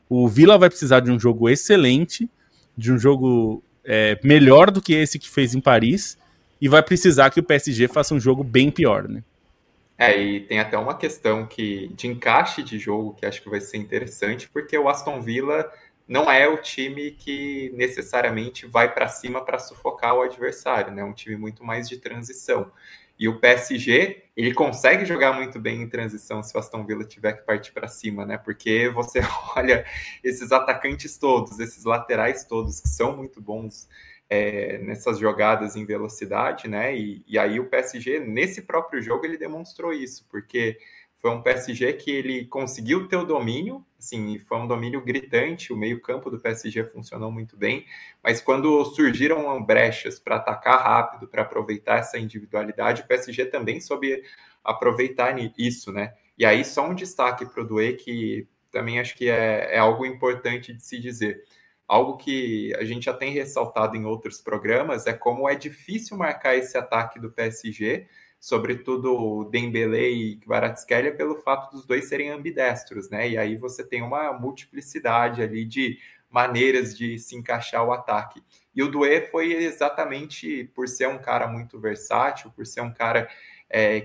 o Villa vai precisar de um jogo excelente, de um jogo melhor do que esse que fez em Paris, e vai precisar que o PSG faça um jogo bem pior, né? E tem até uma questão de encaixe de jogo que acho que vai ser interessante, porque o Aston Villa não é o time que necessariamente vai para cima para sufocar o adversário, né? É um time muito mais de transição. E o PSG, ele consegue jogar muito bem em transição se o Aston Villa tiver que partir para cima, né? Porque você olha esses atacantes todos, esses laterais todos, que são muito bons nessas jogadas em velocidade, né? E aí o PSG, nesse próprio jogo, ele demonstrou isso, porque foi um PSG que ele conseguiu ter o domínio, assim, foi um domínio gritante, o meio-campo do PSG funcionou muito bem, mas quando surgiram brechas para atacar rápido, para aproveitar essa individualidade, o PSG também soube aproveitar isso, né? E aí só um destaque para o Doué, que também acho que é algo importante de se dizer. Algo que a gente já tem ressaltado em outros programas é como é difícil marcar esse ataque do PSG, sobretudo o Dembélé e Kvaratskhelia, pelo fato dos dois serem ambidestros, né? E aí você tem uma multiplicidade ali de maneiras de se encaixar o ataque. E o Doué foi exatamente por ser um cara muito versátil, por ser um cara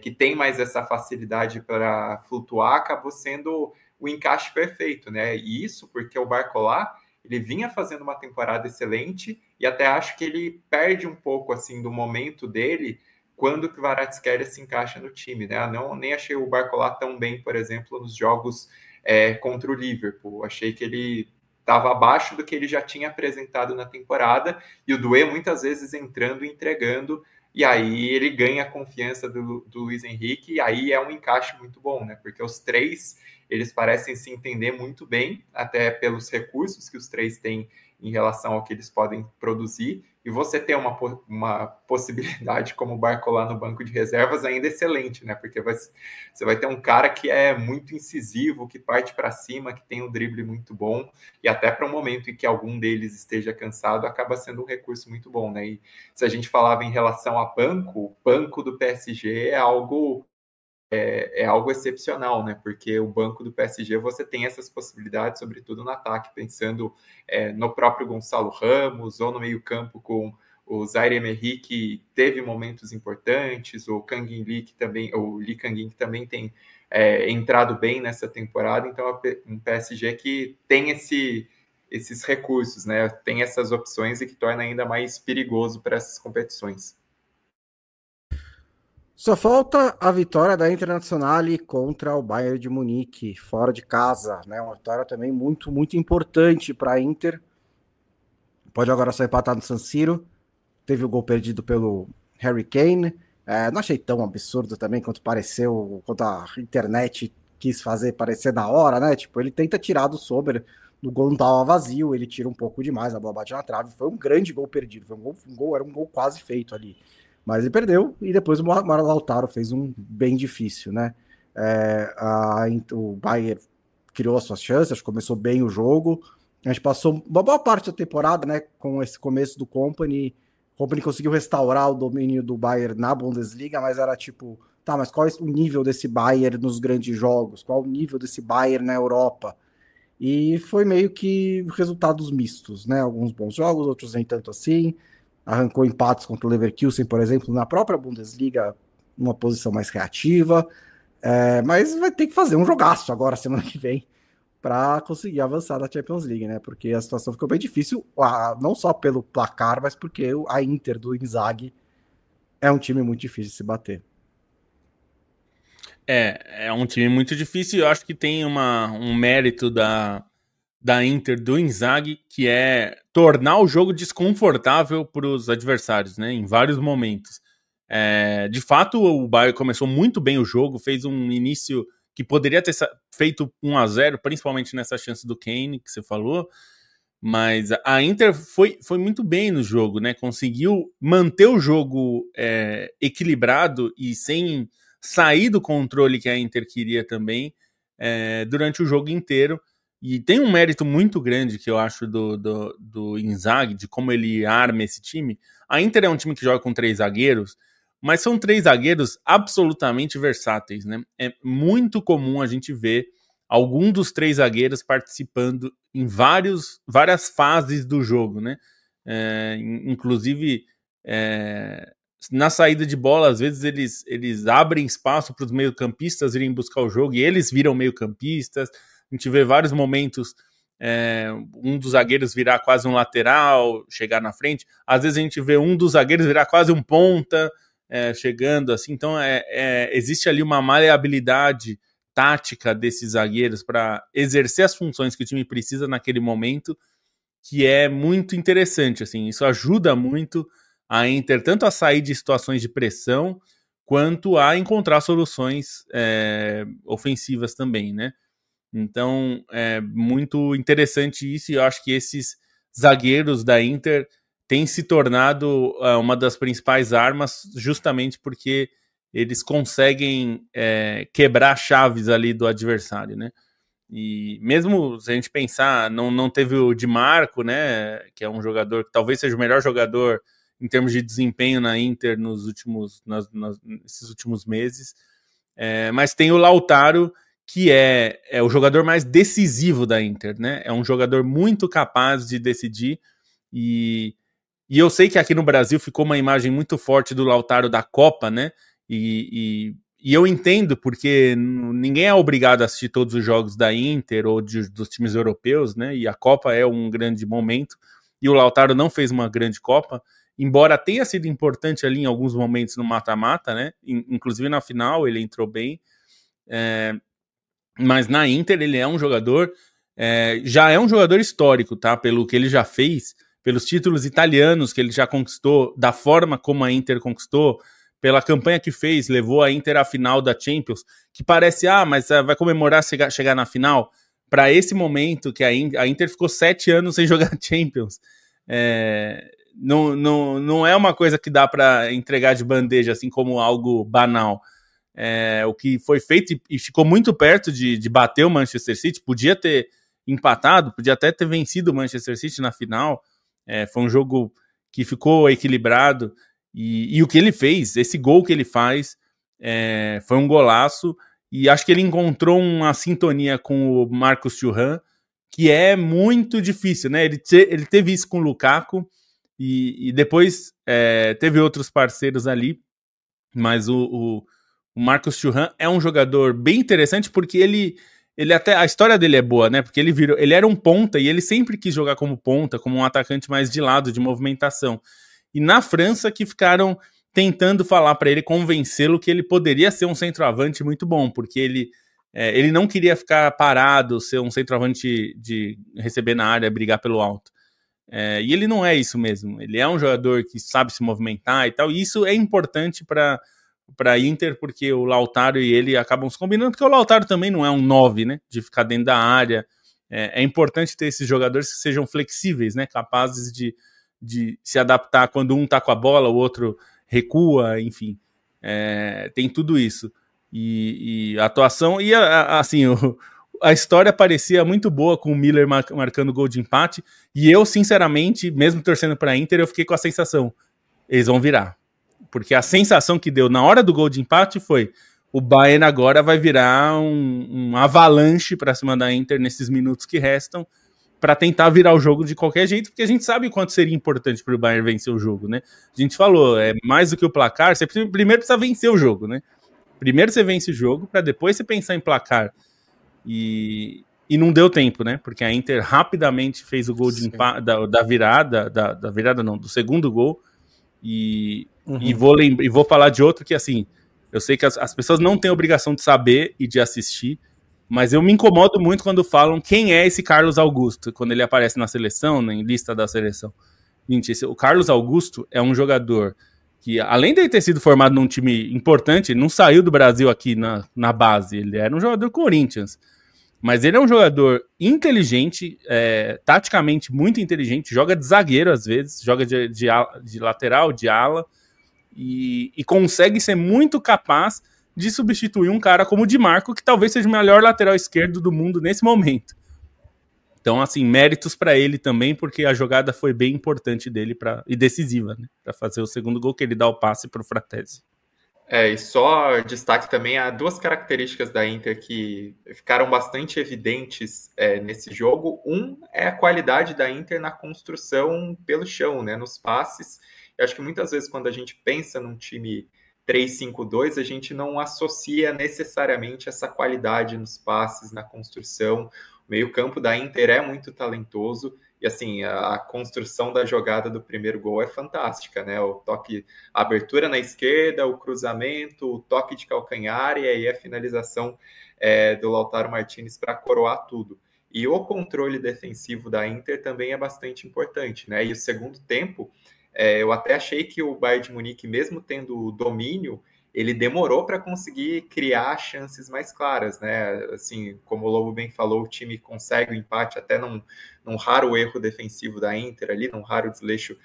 que tem mais essa facilidade para flutuar, acabou sendo o encaixe perfeito, né? E isso porque o Barcola, ele vinha fazendo uma temporada excelente e até acho que ele perde um pouco assim do momento dele quando o Kvaratskhelia se encaixa no time, né? Nem achei o Barcola tão bem, por exemplo, nos jogos contra o Liverpool. Achei que ele estava abaixo do que ele já tinha apresentado na temporada, e o Doué muitas vezes entrando e entregando e aí ele ganha a confiança do Luiz Henrique, e aí é um encaixe muito bom, né? Porque os três, eles parecem se entender muito bem, até pelos recursos que os três têm em relação ao que eles podem produzir, e você ter uma possibilidade como o Barcola no banco de reservas ainda é excelente, né? Porque você vai ter um cara que é muito incisivo, que parte para cima, que tem um drible muito bom, e até para um momento em que algum deles esteja cansado, acaba sendo um recurso muito bom, né? E se a gente falava em relação a banco, o banco do PSG é algo excepcional, né? Porque o banco do PSG você tem essas possibilidades, sobretudo no ataque, pensando no próprio Gonçalo Ramos ou no meio-campo com o Zaire-Emery, que teve momentos importantes, o Kang In-lee, o Lee Kang-in, que também tem entrado bem nessa temporada. Então, é um PSG que tem esses recursos, né? Tem essas opções e que torna ainda mais perigoso para essas competições. Só falta a vitória da Internazionale contra o Bayern de Munique, fora de casa, né? Uma vitória também muito, muito importante para a Inter. Pode agora só empatar no San Siro. Teve o gol perdido pelo Harry Kane. Não achei tão absurdo também quanto pareceu, quanto a internet quis fazer parecer da hora, né? Tipo, ele tenta tirar do Sommer, o gol não tava vazio, ele tira um pouco demais, a bola bate na trave. Foi um grande gol perdido, era um gol quase feito ali. Mas ele perdeu e depois o Lautaro fez um bem difícil, né? O Bayern criou as suas chances, começou bem o jogo. A gente passou uma boa parte da temporada, né, com esse começo do Kompany. O Kompany conseguiu restaurar o domínio do Bayern na Bundesliga, mas era tipo, tá, mas qual é o nível desse Bayern nos grandes jogos? Qual é o nível desse Bayern na Europa? E foi meio que resultados mistos, né? Alguns bons jogos, outros nem tanto assim. Arrancou empates contra o Leverkusen, por exemplo, na própria Bundesliga, uma posição mais reativa. Mas vai ter que fazer um jogaço agora, semana que vem, para conseguir avançar na Champions League, né? Porque a situação ficou bem difícil, não só pelo placar, mas porque a Inter do Inzaghi é um time muito difícil de se bater. É um time muito difícil. Eu acho que tem um mérito da Inter do Inzaghi, que é tornar o jogo desconfortável para os adversários, né? Em vários momentos. De fato, o Bayern começou muito bem o jogo, fez um início que poderia ter feito 1-0, principalmente nessa chance do Kane, que você falou, mas a Inter foi muito bem no jogo, né? Conseguiu manter o jogo equilibrado e sem sair do controle que a Inter queria também durante o jogo inteiro. E tem um mérito muito grande que eu acho do Inzaghi, de como ele arma esse time. A Inter é um time que joga com 3 zagueiros, mas são 3 zagueiros absolutamente versáteis, né? É muito comum a gente ver algum dos 3 zagueiros participando em várias fases do jogo, né? Inclusive, na saída de bola, às vezes eles abrem espaço para os meio-campistas irem buscar o jogo e eles viram meio-campistas. A gente vê vários momentos, um dos zagueiros virar quase um lateral, chegar na frente. Às vezes a gente vê um dos zagueiros virar quase um ponta, chegando assim. Então existe ali uma maleabilidade tática desses zagueiros para exercer as funções que o time precisa naquele momento, que é muito interessante. Assim, isso ajuda muito a Inter tanto a sair de situações de pressão, quanto a encontrar soluções ofensivas também, né? Então, é muito interessante isso, e eu acho que esses zagueiros da Inter têm se tornado uma das principais armas, justamente porque eles conseguem quebrar chaves ali do adversário, né? E mesmo se a gente pensar, não teve o Di Marco, né, que é um jogador que talvez seja o melhor jogador em termos de desempenho na Inter nesses últimos meses, mas tem o Lautaro, que é o jogador mais decisivo da Inter, né? É um jogador muito capaz de decidir, e eu sei que aqui no Brasil ficou uma imagem muito forte do Lautaro da Copa, né? E eu entendo, porque ninguém é obrigado a assistir todos os jogos da Inter ou dos times europeus, né? E a Copa é um grande momento, e o Lautaro não fez uma grande Copa, embora tenha sido importante ali em alguns momentos no mata-mata, né? Inclusive na final ele entrou bem, mas na Inter ele é um jogador, já é um jogador histórico, tá? Pelo que ele já fez, pelos títulos italianos que ele já conquistou, da forma como a Inter conquistou, pela campanha que fez, levou a Inter à final da Champions, que parece, mas vai comemorar chegar na final. Para esse momento que a Inter ficou 7 anos sem jogar Champions, não é uma coisa que dá para entregar de bandeja, assim como algo banal. O que foi feito e ficou muito perto de bater o Manchester City, podia ter empatado, podia até ter vencido o Manchester City na final. Foi um jogo que ficou equilibrado, e o que ele fez, esse gol que ele faz, foi um golaço, e acho que ele encontrou uma sintonia com o Marcus Thuram, que é muito difícil, né? Ele teve isso com o Lukaku, e depois teve outros parceiros ali, mas o Marcus Thuram é um jogador bem interessante, porque ele até, a história dele é boa, né? Porque ele era um ponta, e ele sempre quis jogar como ponta, como um atacante mais de lado, de movimentação. E na França que ficaram tentando falar para ele, convencê-lo que ele poderia ser um centroavante muito bom, porque ele não queria ficar parado, ser um centroavante de receber na área, brigar pelo alto. E ele não é isso mesmo. Ele é um jogador que sabe se movimentar e tal, e isso é importante para Inter, porque o Lautaro e ele acabam se combinando, porque o Lautaro também não é um 9, né, de ficar dentro da área. É importante ter esses jogadores que sejam flexíveis, né, capazes de se adaptar quando um tá com a bola, o outro recua, enfim. Tem tudo isso. E a atuação, e assim, a história parecia muito boa com o Miller marcando gol de empate, e eu, sinceramente, mesmo torcendo para a Inter, eu fiquei com a sensação, eles vão virar. Porque a sensação que deu na hora do gol de empate foi, o Bayern agora vai virar um avalanche para cima da Inter nesses minutos que restam, para tentar virar o jogo de qualquer jeito, porque a gente sabe o quanto seria importante para o Bayern vencer o jogo, né? A gente falou, mais do que o placar, você primeiro precisa vencer o jogo, né? Primeiro você vence o jogo, para depois você pensar em placar. E não deu tempo, né? Porque a Inter rapidamente fez o gol de empate, da virada, da virada não, do segundo gol, e vou falar de outro que, assim, eu sei que as pessoas não têm obrigação de saber e de assistir, mas eu me incomodo muito quando falam quem é esse Carlos Augusto, quando ele aparece na seleção, em lista da seleção. Gente, o Carlos Augusto é um jogador que, além de ele ter sido formado num time importante, ele não saiu do Brasil aqui na base, ele era um jogador Corinthians. Mas ele é um jogador inteligente, taticamente muito inteligente, joga de zagueiro às vezes, joga de lateral, de ala, e consegue ser muito capaz de substituir um cara como o Di Marco, que talvez seja o melhor lateral esquerdo do mundo nesse momento. Então, assim, méritos para ele também, porque a jogada foi bem importante dele e decisiva, né, para fazer o segundo gol, que ele dá o passe para o Fratesi. E só destaque também a duas características da Inter que ficaram bastante evidentes nesse jogo. Um é a qualidade da Inter na construção pelo chão, né, nos passes. Eu acho que muitas vezes quando a gente pensa num time 3-5-2, a gente não associa necessariamente essa qualidade nos passes, na construção. O meio-campo da Inter é muito talentoso, e assim, a construção da jogada do primeiro gol é fantástica, né? O toque, a abertura na esquerda, o cruzamento, o toque de calcanhar, e aí a finalização do Lautaro Martinez para coroar tudo. E o controle defensivo da Inter também é bastante importante, né? E o segundo tempo, eu até achei que o Bayern de Munique, mesmo tendo o domínio, ele demorou para conseguir criar chances mais claras, né? Assim, como o Lobo bem falou, o time consegue o empate até num raro erro defensivo da Inter ali, num raro desleixo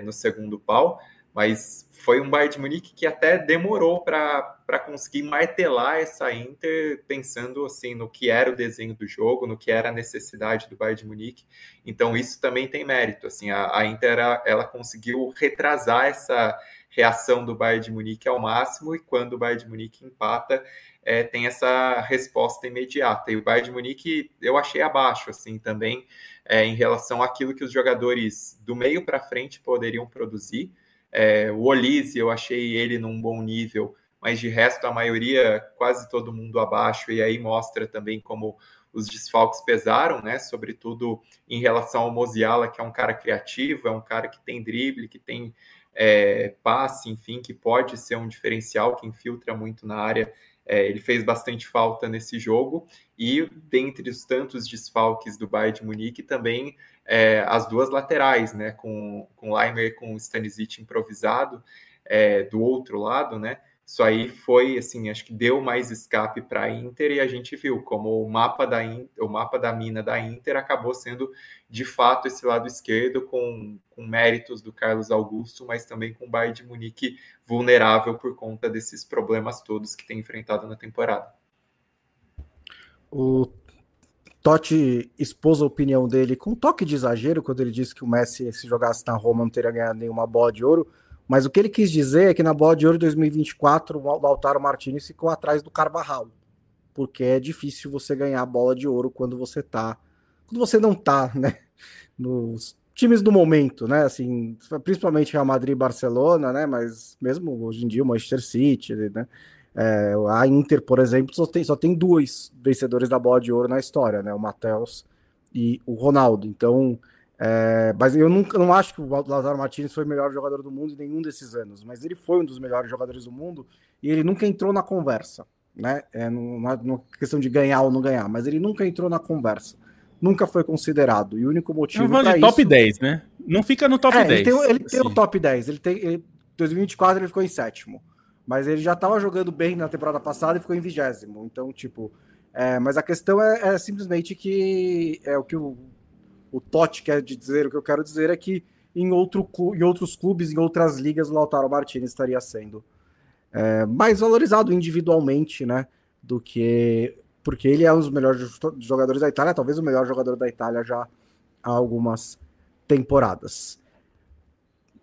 no segundo pau, mas foi um Bayern de Munique que até demorou para conseguir martelar essa Inter, pensando assim no que era o desenho do jogo, no que era a necessidade do Bayern de Munique. Então isso também tem mérito. Assim, a Inter ela conseguiu retrasar essa reação do Bayern de Munique ao máximo, e quando o Bayern de Munique empata, tem essa resposta imediata. E o Bayern de Munique eu achei abaixo, assim, também, em relação àquilo que os jogadores do meio para frente poderiam produzir. O Olise, eu achei ele num bom nível, mas de resto a maioria, quase todo mundo abaixo, e aí mostra também como os desfalques pesaram, né? Sobretudo em relação ao Musiala, que é um cara criativo, é um cara que tem drible, que tem passe, enfim, que pode ser um diferencial, que infiltra muito na área. Ele fez bastante falta nesse jogo, e dentre os tantos desfalques do Bayern de Munique também as duas laterais, né, com o Laimer e com o Stanisic improvisado do outro lado, né? Isso aí foi, assim, acho que deu mais escape para a Inter, e a gente viu como o mapa da mina da Inter acabou sendo, de fato, esse lado esquerdo, com méritos do Carlos Augusto, mas também com o Bayern de Munique vulnerável por conta desses problemas todos que tem enfrentado na temporada. O Totti expôs a opinião dele com um toque de exagero quando ele disse que o Messi, se jogasse na Roma, não teria ganhado nenhuma bola de ouro. Mas o que ele quis dizer é que na bola de ouro de 2024, o Lautaro Martinez ficou atrás do Carvajal, porque é difícil você ganhar a bola de ouro quando você não tá, né, nos times do momento, né, assim, principalmente Real Madrid e Barcelona, né, mas mesmo hoje em dia o Manchester City, né, a Inter, por exemplo, só tem dois vencedores da bola de ouro na história, né, o Matheus e o Ronaldo. Então, mas eu não acho que o Lautaro Martinez foi o melhor jogador do mundo em nenhum desses anos, mas ele foi um dos melhores jogadores do mundo e ele nunca entrou na conversa, né? Não é questão de ganhar ou não ganhar, mas ele nunca entrou na conversa, nunca foi considerado, e o único motivo para isso... top 10, né? Não fica no top 10. Ele tem o top 10, em 2024 ele ficou em 7º, mas ele já estava jogando bem na temporada passada e ficou em 20º, então, tipo... mas a questão é simplesmente que o que o Totti quer dizer, o que eu quero dizer é que em outros clubes, em outras ligas, o Lautaro Martinez estaria sendo mais valorizado individualmente, né, porque ele é um dos melhores jogadores da Itália, talvez o melhor jogador da Itália já há algumas temporadas.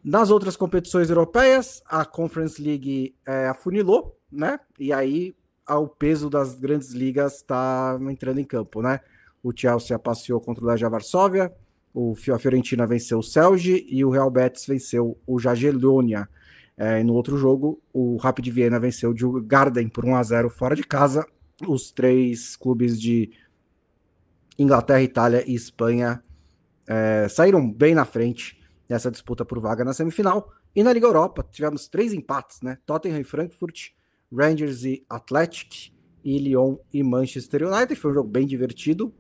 Nas outras competições europeias, a Conference League afunilou, né, e aí o peso das grandes ligas está entrando em campo, né. O Chelsea passeou contra o Legia Varsóvia, a Fiorentina venceu o Celje e o Real Betis venceu o Jagiellonia. E no outro jogo, o Rapid Viena venceu o Djurgården por 1-0 fora de casa. Os três clubes de Inglaterra, Itália e Espanha saíram bem na frente nessa disputa por vaga na semifinal. E na Liga Europa tivemos 3 empates, né? Tottenham e Frankfurt, Rangers e Athletic, e Lyon e Manchester United. Foi um jogo bem divertido,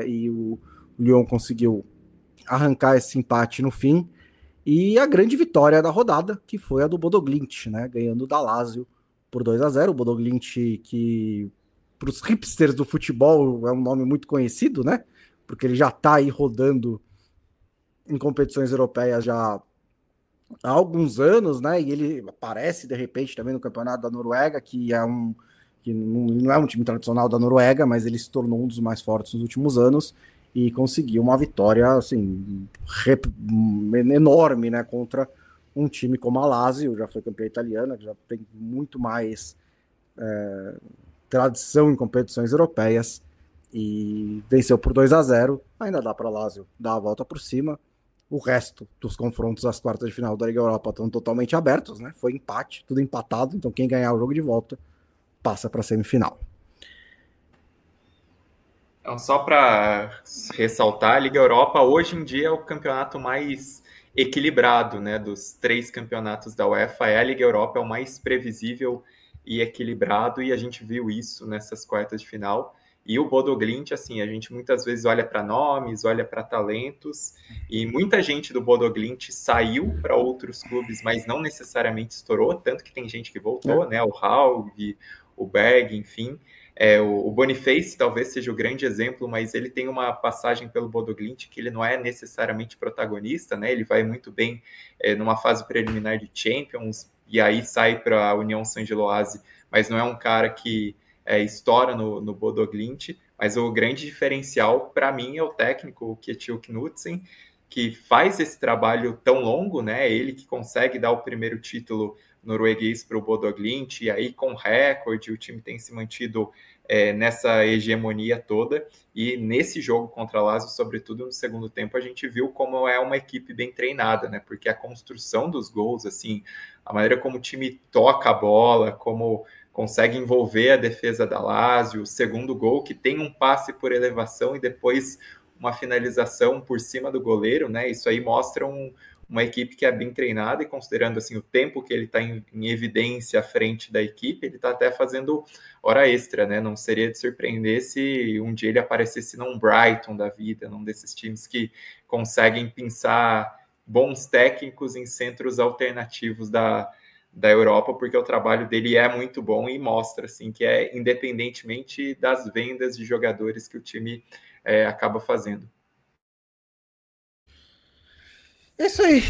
e o Lyon conseguiu arrancar esse empate no fim, e a grande vitória da rodada, que foi a do Bodo Glimt, né, ganhando da Lazio por 2-0. O Bodo Glimt, que para os hipsters do futebol é um nome muito conhecido, né, porque ele já está aí rodando em competições europeias já há alguns anos, né, e ele aparece de repente também no campeonato da Noruega, que não é um time tradicional da Noruega, mas ele se tornou um dos mais fortes nos últimos anos e conseguiu uma vitória assim, enorme, né, contra um time como a Lazio, já foi campeã italiana, que já tem muito mais tradição em competições europeias, e venceu por 2-0. Ainda dá para a Lazio dar a volta por cima. O resto dos confrontos às quartas de final da Liga Europa estão totalmente abertos, né? Foi empate, tudo empatado, então quem ganhar o jogo de volta passa para a semifinal. Então, só para ressaltar, a Liga Europa hoje em dia é o campeonato mais equilibrado, né, dos 3 campeonatos da UEFA. A Liga Europa é o mais previsível e equilibrado, e a gente viu isso nessas quartas de final. E o Bodo Glimt, assim, a gente muitas vezes olha para nomes, olha para talentos, e muita gente do Bodo Glimt saiu para outros clubes, mas não necessariamente estourou, tanto que tem gente que voltou, né, o Haug, o Berg, enfim. O Boniface talvez seja o grande exemplo, mas ele tem uma passagem pelo Bodo Glimt que ele não é necessariamente protagonista, né? Ele vai muito bem numa fase preliminar de Champions, e aí sai para a União Saint-Gilloise, mas não é um cara que estoura no Bodo Glimt. Mas o grande diferencial para mim é o técnico, o Kjetil Knutsen, que faz esse trabalho tão longo, né? Ele que consegue dar o primeiro título norueguês para o Bodo Glimt, e aí com recorde o time tem se mantido nessa hegemonia toda, e nesse jogo contra a Lazio, sobretudo no segundo tempo, a gente viu como é uma equipe bem treinada, né? Porque a construção dos gols, assim, a maneira como o time toca a bola, como consegue envolver a defesa da Lazio, o segundo gol que tem um passe por elevação e depois uma finalização por cima do goleiro, né? Isso aí mostra uma equipe que é bem treinada, e considerando assim o tempo que ele está em evidência à frente da equipe, ele está até fazendo hora extra, né? Não seria de surpreender se um dia ele aparecesse num Brighton da vida, num desses times que conseguem pensar bons técnicos em centros alternativos da Europa, porque o trabalho dele é muito bom e mostra assim, que é independentemente das vendas de jogadores que o time acaba fazendo. É isso aí.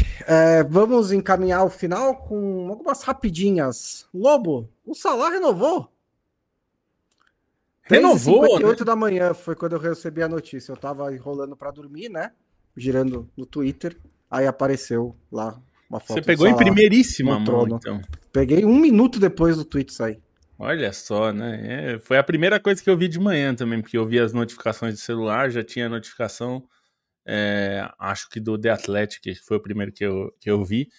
Vamos encaminhar o final com algumas rapidinhas. Lobo, o Salah renovou. Renovou, 3h58 né? da manhã foi quando eu recebi a notícia. Eu tava enrolando para dormir, né? Girando no Twitter. Aí apareceu lá uma foto. Você pegou em primeiríssima mão, então. Peguei 1 minuto depois do tweet sair. Olha só, né? Foi a primeira coisa que eu vi de manhã também, porque eu vi as notificações de celular, já tinha notificação, acho que do The Athletic, que foi o primeiro que eu vi.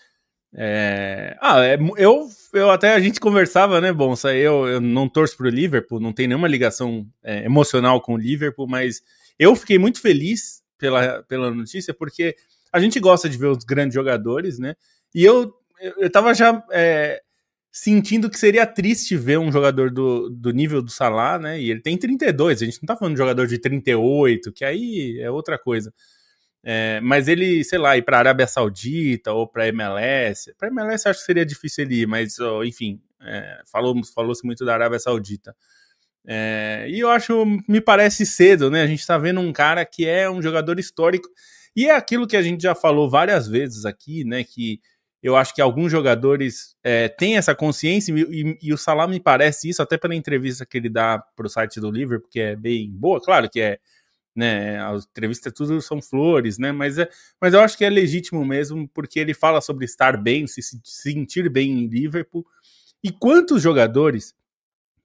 Eu até a gente conversava, né, Bonsa? Eu não torço pro Liverpool, não tenho nenhuma ligação emocional com o Liverpool, mas eu fiquei muito feliz pela notícia, porque a gente gosta de ver os grandes jogadores, né? E eu tava já sentindo que seria triste ver um jogador do nível do Salah, né? E ele tem 32, a gente não tá falando de jogador de 38, que aí é outra coisa. Mas ele, sei lá, ir para a Arábia Saudita ou para a MLS. Para a MLS acho que seria difícil ele ir, mas enfim, falou-se muito da Arábia Saudita. E eu acho, me parece cedo, né? A gente está vendo um cara que é um jogador histórico, e é aquilo que a gente já falou várias vezes aqui, né? Que eu acho que alguns jogadores têm essa consciência, e o Salah me parece isso, até pela entrevista que ele dá para o site do Liverpool, que é bem boa, claro que né, as entrevistas tudo são flores, né, mas eu acho que é legítimo mesmo, porque ele fala sobre estar bem, se sentir bem em Liverpool, e quantos jogadores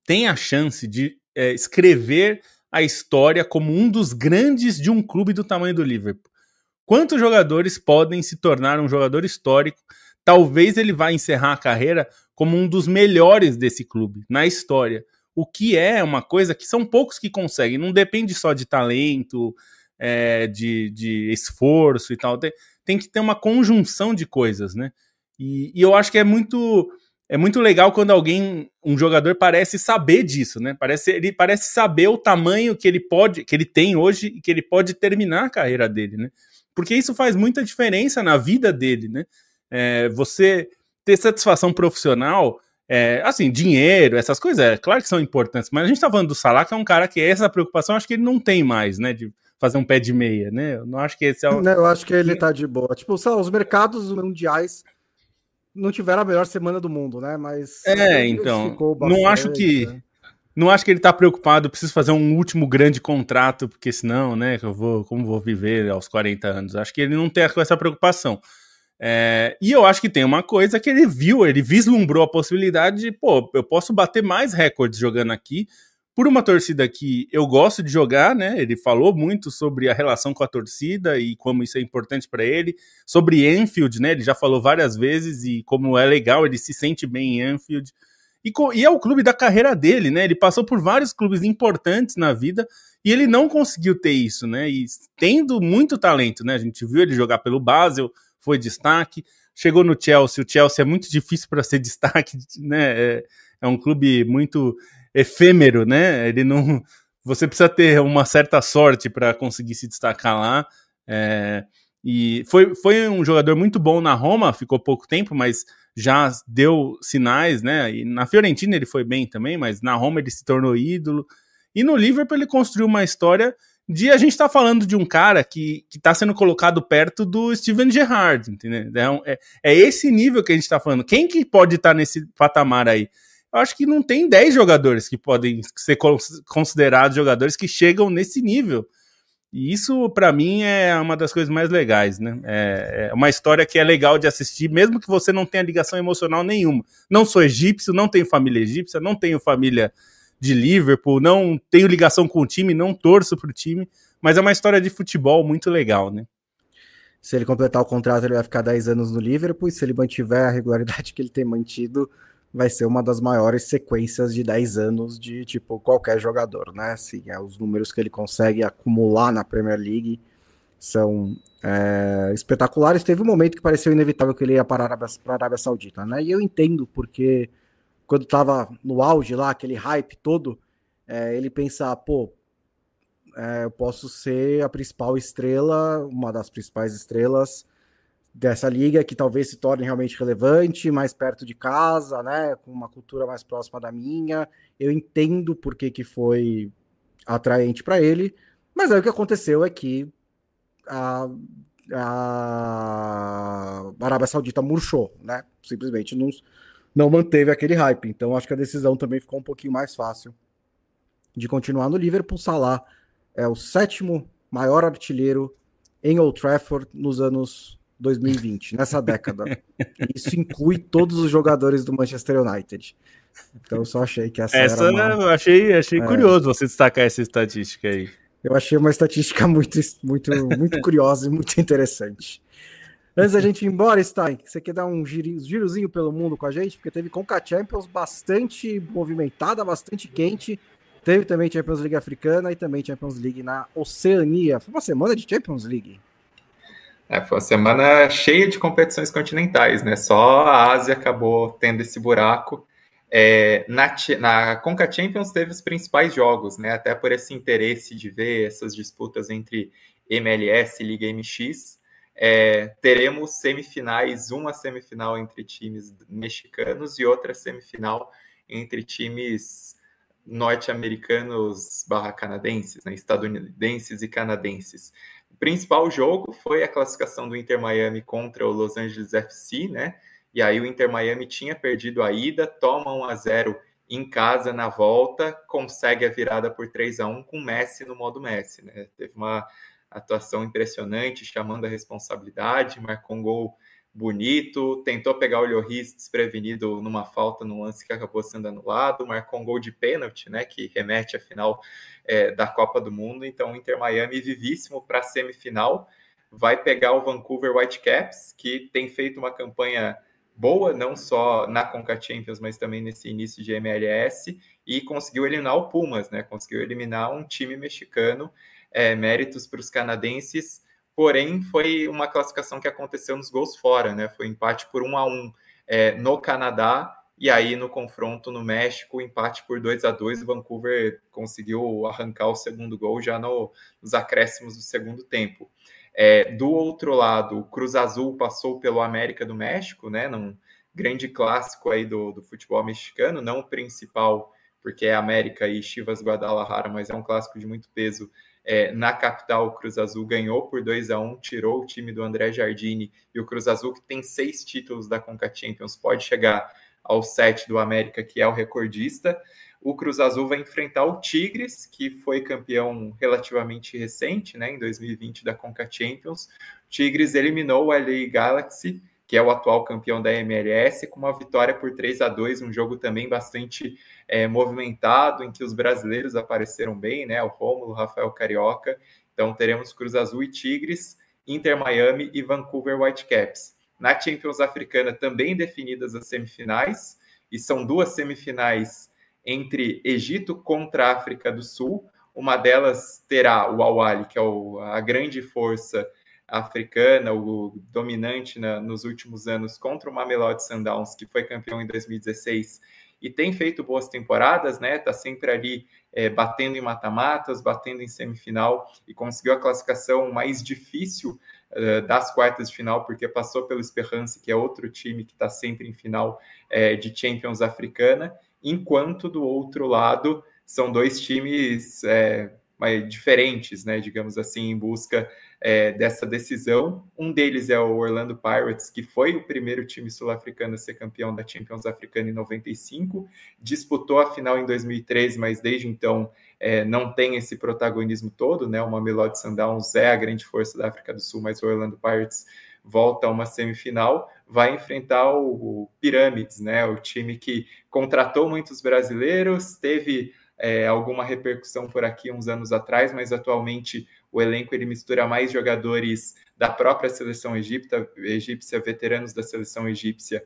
têm a chance de escrever a história como um dos grandes de um clube do tamanho do Liverpool? Quantos jogadores podem se tornar um jogador histórico? Talvez ele vá encerrar a carreira como um dos melhores desse clube, na história. O que é uma coisa que são poucos que conseguem, não depende só de talento, de esforço e tal, tem que ter uma conjunção de coisas, né? E eu acho que é muito legal quando um jogador parece saber disso, né? Ele parece saber o tamanho que ele tem hoje e que ele pode terminar a carreira dele, né? Porque isso faz muita diferença na vida dele, né? Você ter satisfação profissional, assim, dinheiro, essas coisas, claro que são importantes, mas a gente tá falando do Salah, que é um cara que essa preocupação, acho que ele não tem mais, né, de fazer um pé de meia, né, eu não acho que esse é o... Eu acho que ele tá de boa, tipo, os mercados mundiais não tiveram a melhor semana do mundo, né, mas... então, não acho que ele tá preocupado, preciso fazer um último grande contrato, porque senão, né, como vou viver aos 40 anos, acho que ele não tem essa preocupação. E eu acho que tem uma coisa que ele vislumbrou a possibilidade de, eu posso bater mais recordes jogando aqui, por uma torcida que eu gosto de jogar, né? Ele falou muito sobre a relação com a torcida e como isso é importante para ele, sobre Anfield, né? Ele já falou várias vezes e como é legal, ele se sente bem em Anfield. E é o clube da carreira dele, né? Ele passou por vários clubes importantes na vida e ele não conseguiu ter isso, né? E tendo muito talento, né? A gente viu ele jogar pelo Basel, foi destaque, chegou no Chelsea, o Chelsea é muito difícil para ser destaque, né? É um clube muito efêmero, né? Você precisa ter uma certa sorte para conseguir se destacar lá. E foi um jogador muito bom na Roma, ficou pouco tempo, mas já deu sinais, né? E na Fiorentina ele foi bem também, mas na Roma ele se tornou ídolo. E no Liverpool ele construiu uma história a gente tá falando de um cara que tá sendo colocado perto do Steven Gerrard, entendeu? É esse nível que a gente tá falando. Quem que pode estar nesse patamar aí? Eu acho que não tem 10 jogadores que podem ser considerados jogadores que chegam nesse nível. E isso, para mim, é uma das coisas mais legais, né? É uma história que é legal de assistir, mesmo que você não tenha ligação emocional nenhuma. Não sou egípcio, não tenho família egípcia, não tenho família de Liverpool, não tenho ligação com o time, não torço pro time, mas é uma história de futebol muito legal, né? Se ele completar o contrato, ele vai ficar 10 anos no Liverpool, e se ele mantiver a regularidade que ele tem mantido, vai ser uma das maiores sequências de 10 anos de, tipo, qualquer jogador, né? Assim, os números que ele consegue acumular na Premier League são espetaculares. Teve um momento que pareceu inevitável que ele ia para a Arábia Saudita, né? E eu entendo, porque quando estava no auge lá, aquele hype todo, ele pensa, pô, eu posso ser a principal estrela, uma das principais estrelas dessa liga, que talvez se torne realmente relevante, mais perto de casa, né, com uma cultura mais próxima da minha. Eu entendo por que foi atraente para ele, mas aí o que aconteceu é que a Arábia Saudita murchou, né, simplesmente não manteve aquele hype. Então acho que a decisão também ficou um pouquinho mais fácil de continuar no Liverpool. Salah é o 7º maior artilheiro em Old Trafford nos anos 2020, nessa década. Isso inclui todos os jogadores do Manchester United. Então eu só achei que essa era uma... Eu achei curioso você destacar essa estatística aí. Eu achei uma estatística muito curiosa e muito interessante. Antes da gente ir embora, Stein, você quer dar um girozinho pelo mundo com a gente? Porque teve Conca Champions bastante movimentada, bastante quente. Teve também Champions League africana e também Champions League na Oceania. Foi uma semana de Champions League. Foi uma semana cheia de competições continentais, né? Só a Ásia acabou tendo esse buraco. Na Conca Champions teve os principais jogos, né? Até por esse interesse de ver essas disputas entre MLS e Liga MX. Teremos semifinais, uma semifinal entre times mexicanos e outra semifinal entre times norte-americanos / canadenses, né? Estadunidenses e canadenses. O principal jogo foi a classificação do Inter Miami contra o Los Angeles FC, né? E aí o Inter Miami tinha perdido a ida, toma 1-0 em casa na volta, consegue a virada por 3-1 com Messi no modo Messi, né? Teve uma atuação impressionante, chamando a responsabilidade, marcou um gol bonito, tentou pegar o Lloris desprevenido numa falta no lance que acabou sendo anulado, marcou um gol de pênalti, né, que remete à final da Copa do Mundo. Então o Inter Miami vivíssimo para a semifinal, vai pegar o Vancouver Whitecaps, que tem feito uma campanha boa, não só na Conca Champions, mas também nesse início de MLS, e conseguiu eliminar o Pumas, né, conseguiu eliminar um time mexicano. Méritos para os canadenses. Porém, foi uma classificação que aconteceu nos gols fora, né? Foi empate por 1-1 no Canadá, e aí no confronto no México, empate por 2-2, o Vancouver conseguiu arrancar o segundo gol já nos acréscimos do segundo tempo. Do outro lado, o Cruz Azul passou pelo América do México, né? Num grande clássico aí do futebol mexicano, não o principal, porque é América e Chivas Guadalajara, mas é um clássico de muito peso. Na capital, o Cruz Azul ganhou por 2-1, tirou o time do André Jardine, e o Cruz Azul, que tem 6 títulos da Conca Champions, pode chegar aos 7 do América, que é o recordista. O Cruz Azul vai enfrentar o Tigres, que foi campeão relativamente recente, né, em 2020 da Conca Champions. O Tigres eliminou o LA Galaxy, que é o atual campeão da MLS, com uma vitória por 3-2, um jogo também bastante movimentado, em que os brasileiros apareceram bem, né? O Rômulo, o Rafael Carioca. Então teremos Cruz Azul e Tigres, Inter Miami e Vancouver Whitecaps. Na Champions Africana também definidas as semifinais, e são 2 semifinais entre Egito contra África do Sul. Uma delas terá o Al Ahly, que é a grande força africana, o dominante nos últimos anos, contra o Mamelodi Sundowns, que foi campeão em 2016 e tem feito boas temporadas, né? Tá sempre ali batendo em mata-matas, batendo em semifinal, e conseguiu a classificação mais difícil das quartas de final, porque passou pelo Esperance, que é outro time que está sempre em final de Champions africana, enquanto do outro lado são 2 times diferentes, né, digamos assim, em busca dessa decisão. Um deles é o Orlando Pirates, que foi o primeiro time sul-africano a ser campeão da Champions Africana em 95, disputou a final em 2013, mas desde então não tem esse protagonismo todo, né? O Mamelodi Sundowns é a grande força da África do Sul, mas o Orlando Pirates volta a uma semifinal, vai enfrentar o Pirâmides, né? O time que contratou muitos brasileiros, teve alguma repercussão por aqui uns anos atrás, mas atualmente o elenco ele mistura mais jogadores da própria seleção egípcia, veteranos da seleção egípcia,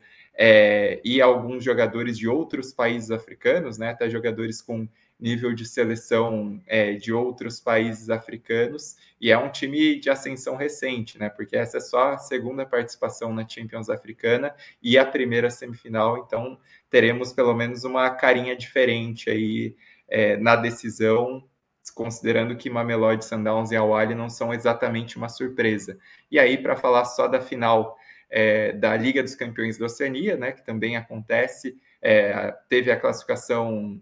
e alguns jogadores de outros países africanos, né, até jogadores com nível de seleção de outros países africanos, e é um time de ascensão recente, né, porque essa é só a segunda participação na Champions Africana e a primeira semifinal, então teremos pelo menos uma carinha diferente aí na decisão, considerando que Mamelodi Sundowns e Al Ahly não são exatamente uma surpresa. E aí, para falar só da final da Liga dos Campeões da Oceania, né, que também acontece, teve a classificação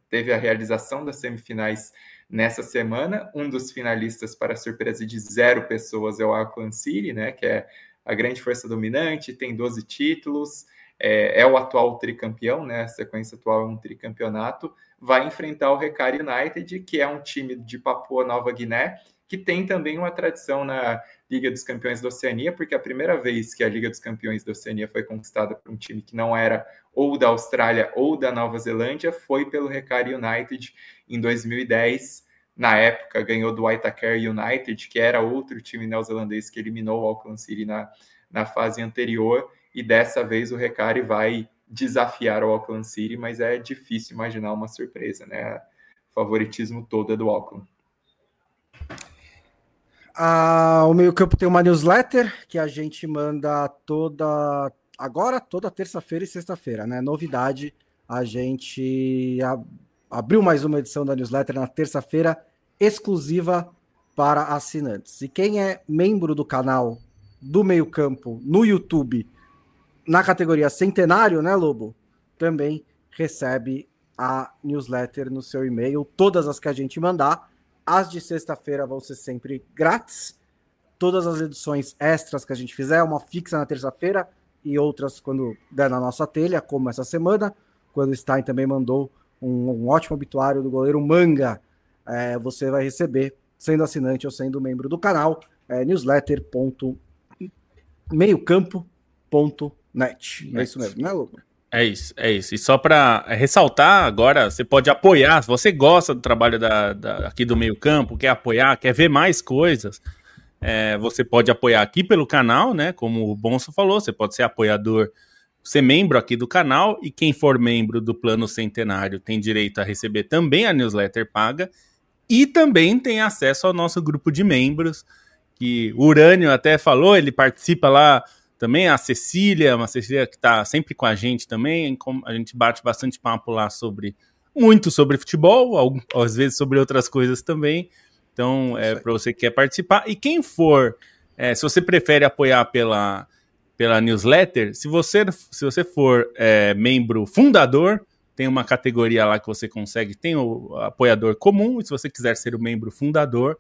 teve a realização das semifinais nessa semana. Um dos finalistas, para surpresa de 0 pessoas, é o Auckland City, né, que é a grande força dominante, tem 12 títulos, é o atual tricampeão, né, a sequência atual é um tricampeonato, vai enfrentar o Recari United, que é um time de Papua Nova Guiné, que tem também uma tradição na Liga dos Campeões da Oceania, porque a primeira vez que a Liga dos Campeões da Oceania foi conquistada por um time que não era ou da Austrália ou da Nova Zelândia foi pelo Recari United em 2010. Na época, ganhou do Waitakere United, que era outro time neozelandês que eliminou o Auckland City na fase anterior, e dessa vez o Recari vai desafiar o Auckland City, mas é difícil imaginar uma surpresa, né? O favoritismo todo é do Auckland. O meio-campo tem uma newsletter que a gente manda toda terça-feira e sexta-feira, né? Novidade, a gente abriu mais uma edição da newsletter na terça-feira, exclusiva para assinantes. E quem é membro do canal do meio-campo no YouTube, na categoria Centenário, né, Lobo? Também recebe a newsletter no seu e-mail. Todas as que a gente mandar, as de sexta-feira vão ser sempre grátis. Todas as edições extras que a gente fizer, uma fixa na terça-feira e outras quando der na nossa telha, como essa semana, quando o Stein também mandou um ótimo obituário do goleiro Manga. Você vai receber, sendo assinante ou sendo membro do canal, newsletter.meiocampo.net. É isso mesmo, né, Lobo? É isso. E só para ressaltar agora, você pode apoiar, se você gosta do trabalho aqui do Meio Campo, quer apoiar, quer ver mais coisas, você pode apoiar aqui pelo canal, né? Como o Bonso falou, você pode ser apoiador, ser membro aqui do canal, e quem for membro do Plano Centenário tem direito a receber também a newsletter paga, e também tem acesso ao nosso grupo de membros, que o Urânio até falou, ele participa lá também, uma Cecília que está sempre com a gente também, a gente bate bastante papo lá muito sobre futebol, às vezes sobre outras coisas também, então para você que quer participar, e quem for, se você prefere apoiar pela newsletter, se você for membro fundador, tem uma categoria lá que você consegue, tem o apoiador comum, e se você quiser ser o membro fundador,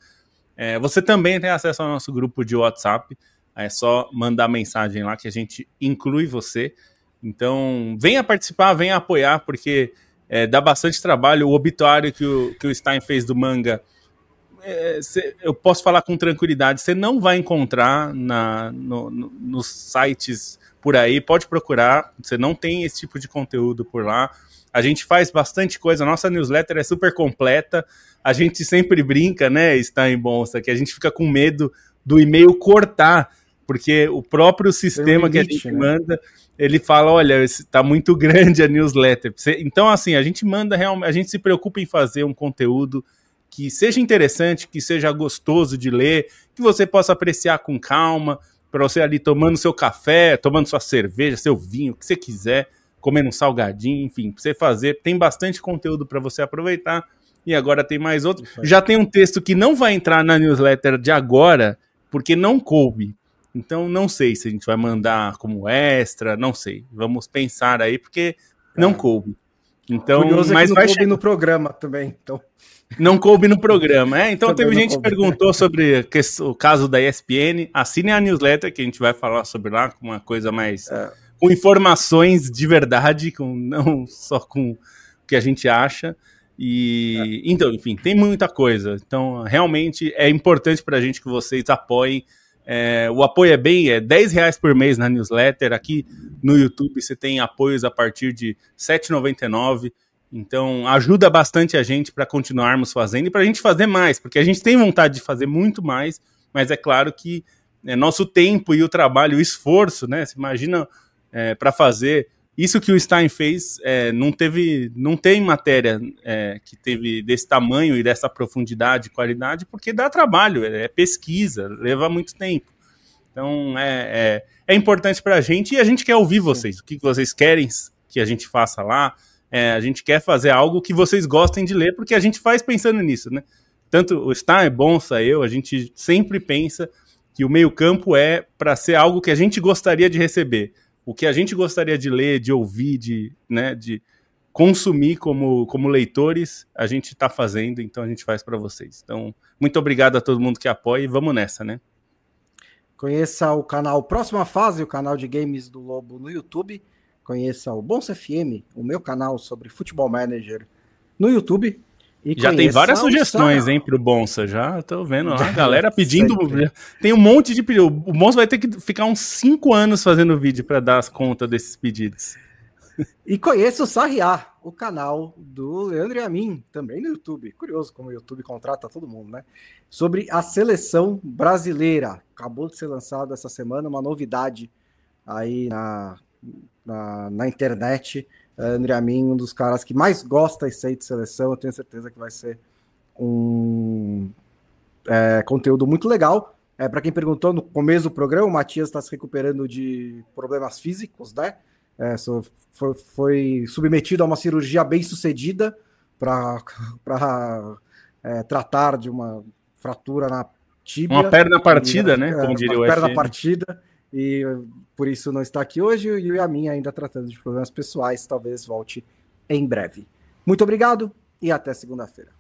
você também tem acesso ao nosso grupo de WhatsApp. É só mandar mensagem lá que a gente inclui você. Então, venha participar, venha apoiar, porque dá bastante trabalho. O obituário que o Stein fez do Manga, eu posso falar com tranquilidade, você não vai encontrar nos sites por aí, pode procurar, você não tem esse tipo de conteúdo por lá. A gente faz bastante coisa, a nossa newsletter é super completa, a gente sempre brinca, né, Stein Bonsa, que a gente fica com medo do e-mail cortar, porque o próprio sistema limite, que a gente manda, ele fala, olha, está muito grande a newsletter. Então, assim, a gente manda realmente, a gente se preocupa em fazer um conteúdo que seja interessante, que seja gostoso de ler, que você possa apreciar com calma, para você ali tomando seu café, tomando sua cerveja, seu vinho, o que você quiser, comendo um salgadinho, enfim, para você fazer. Tem bastante conteúdo para você aproveitar, e agora tem mais outro. Já tem um texto que não vai entrar na newsletter de agora, porque não coube. Então, não sei se a gente vai mandar como extra, não sei. Vamos pensar aí, porque não coube. Então, curioso mas que não coube no programa também. Então. Não coube no programa. Então, teve gente que perguntou sobre o caso da ESPN. Assinem a newsletter, que a gente vai falar sobre lá, com uma coisa mais... com informações de verdade, não só com o que a gente acha. Então, enfim, tem muita coisa. Então, realmente, é importante para a gente que vocês apoiem. O apoio é R$10 por mês na newsletter. Aqui no YouTube você tem apoios a partir de R$7,99. Então ajuda bastante a gente para continuarmos fazendo e para a gente fazer mais, porque a gente tem vontade de fazer muito mais, mas é claro que nosso tempo e o trabalho, o esforço, né? Você imagina para fazer isso que o Stein fez, não tem matéria que teve desse tamanho e dessa profundidade e qualidade, porque dá trabalho, é pesquisa, leva muito tempo. Então é importante para a gente, e a gente quer ouvir vocês. O que vocês querem que a gente faça lá? A gente quer fazer algo que vocês gostem de ler, porque a gente faz pensando nisso, né? Tanto o Stein, Bonsa, a gente sempre pensa que o meio-campo é para ser algo que a gente gostaria de receber. O que a gente gostaria de ler, de ouvir, de consumir como leitores, a gente está fazendo, então a gente faz para vocês. Então, muito obrigado a todo mundo que apoia e vamos nessa, né? Conheça o canal Próxima Fase, o canal de games do Lobo no YouTube. Conheça o Bonsa FM, o meu canal sobre Futebol Manager no YouTube. E já tem várias sugestões, hein, pro Bonsa. Já tô vendo lá, a galera pedindo. Tem um monte de pedido. O Bonsa vai ter que ficar uns 5 anos fazendo vídeo para dar as contas desses pedidos. E conheça o Sarriá, o canal do Leandro e a mim, também no YouTube. Curioso como o YouTube contrata todo mundo, né? Sobre a seleção brasileira. Acabou de ser lançado essa semana uma novidade aí na internet. André Amin, um dos caras que mais gosta e sei de seleção, eu tenho certeza que vai ser um conteúdo muito legal. Para quem perguntou no começo do programa, o Matias está se recuperando de problemas físicos, né? Foi submetido a uma cirurgia bem sucedida para tratar de uma fratura na tíbia. Uma perna partida, né? Como diria o Uma perna partida. E por isso não está aqui hoje, e a minha ainda tratando de problemas pessoais, talvez volte em breve. Muito obrigado e até segunda-feira.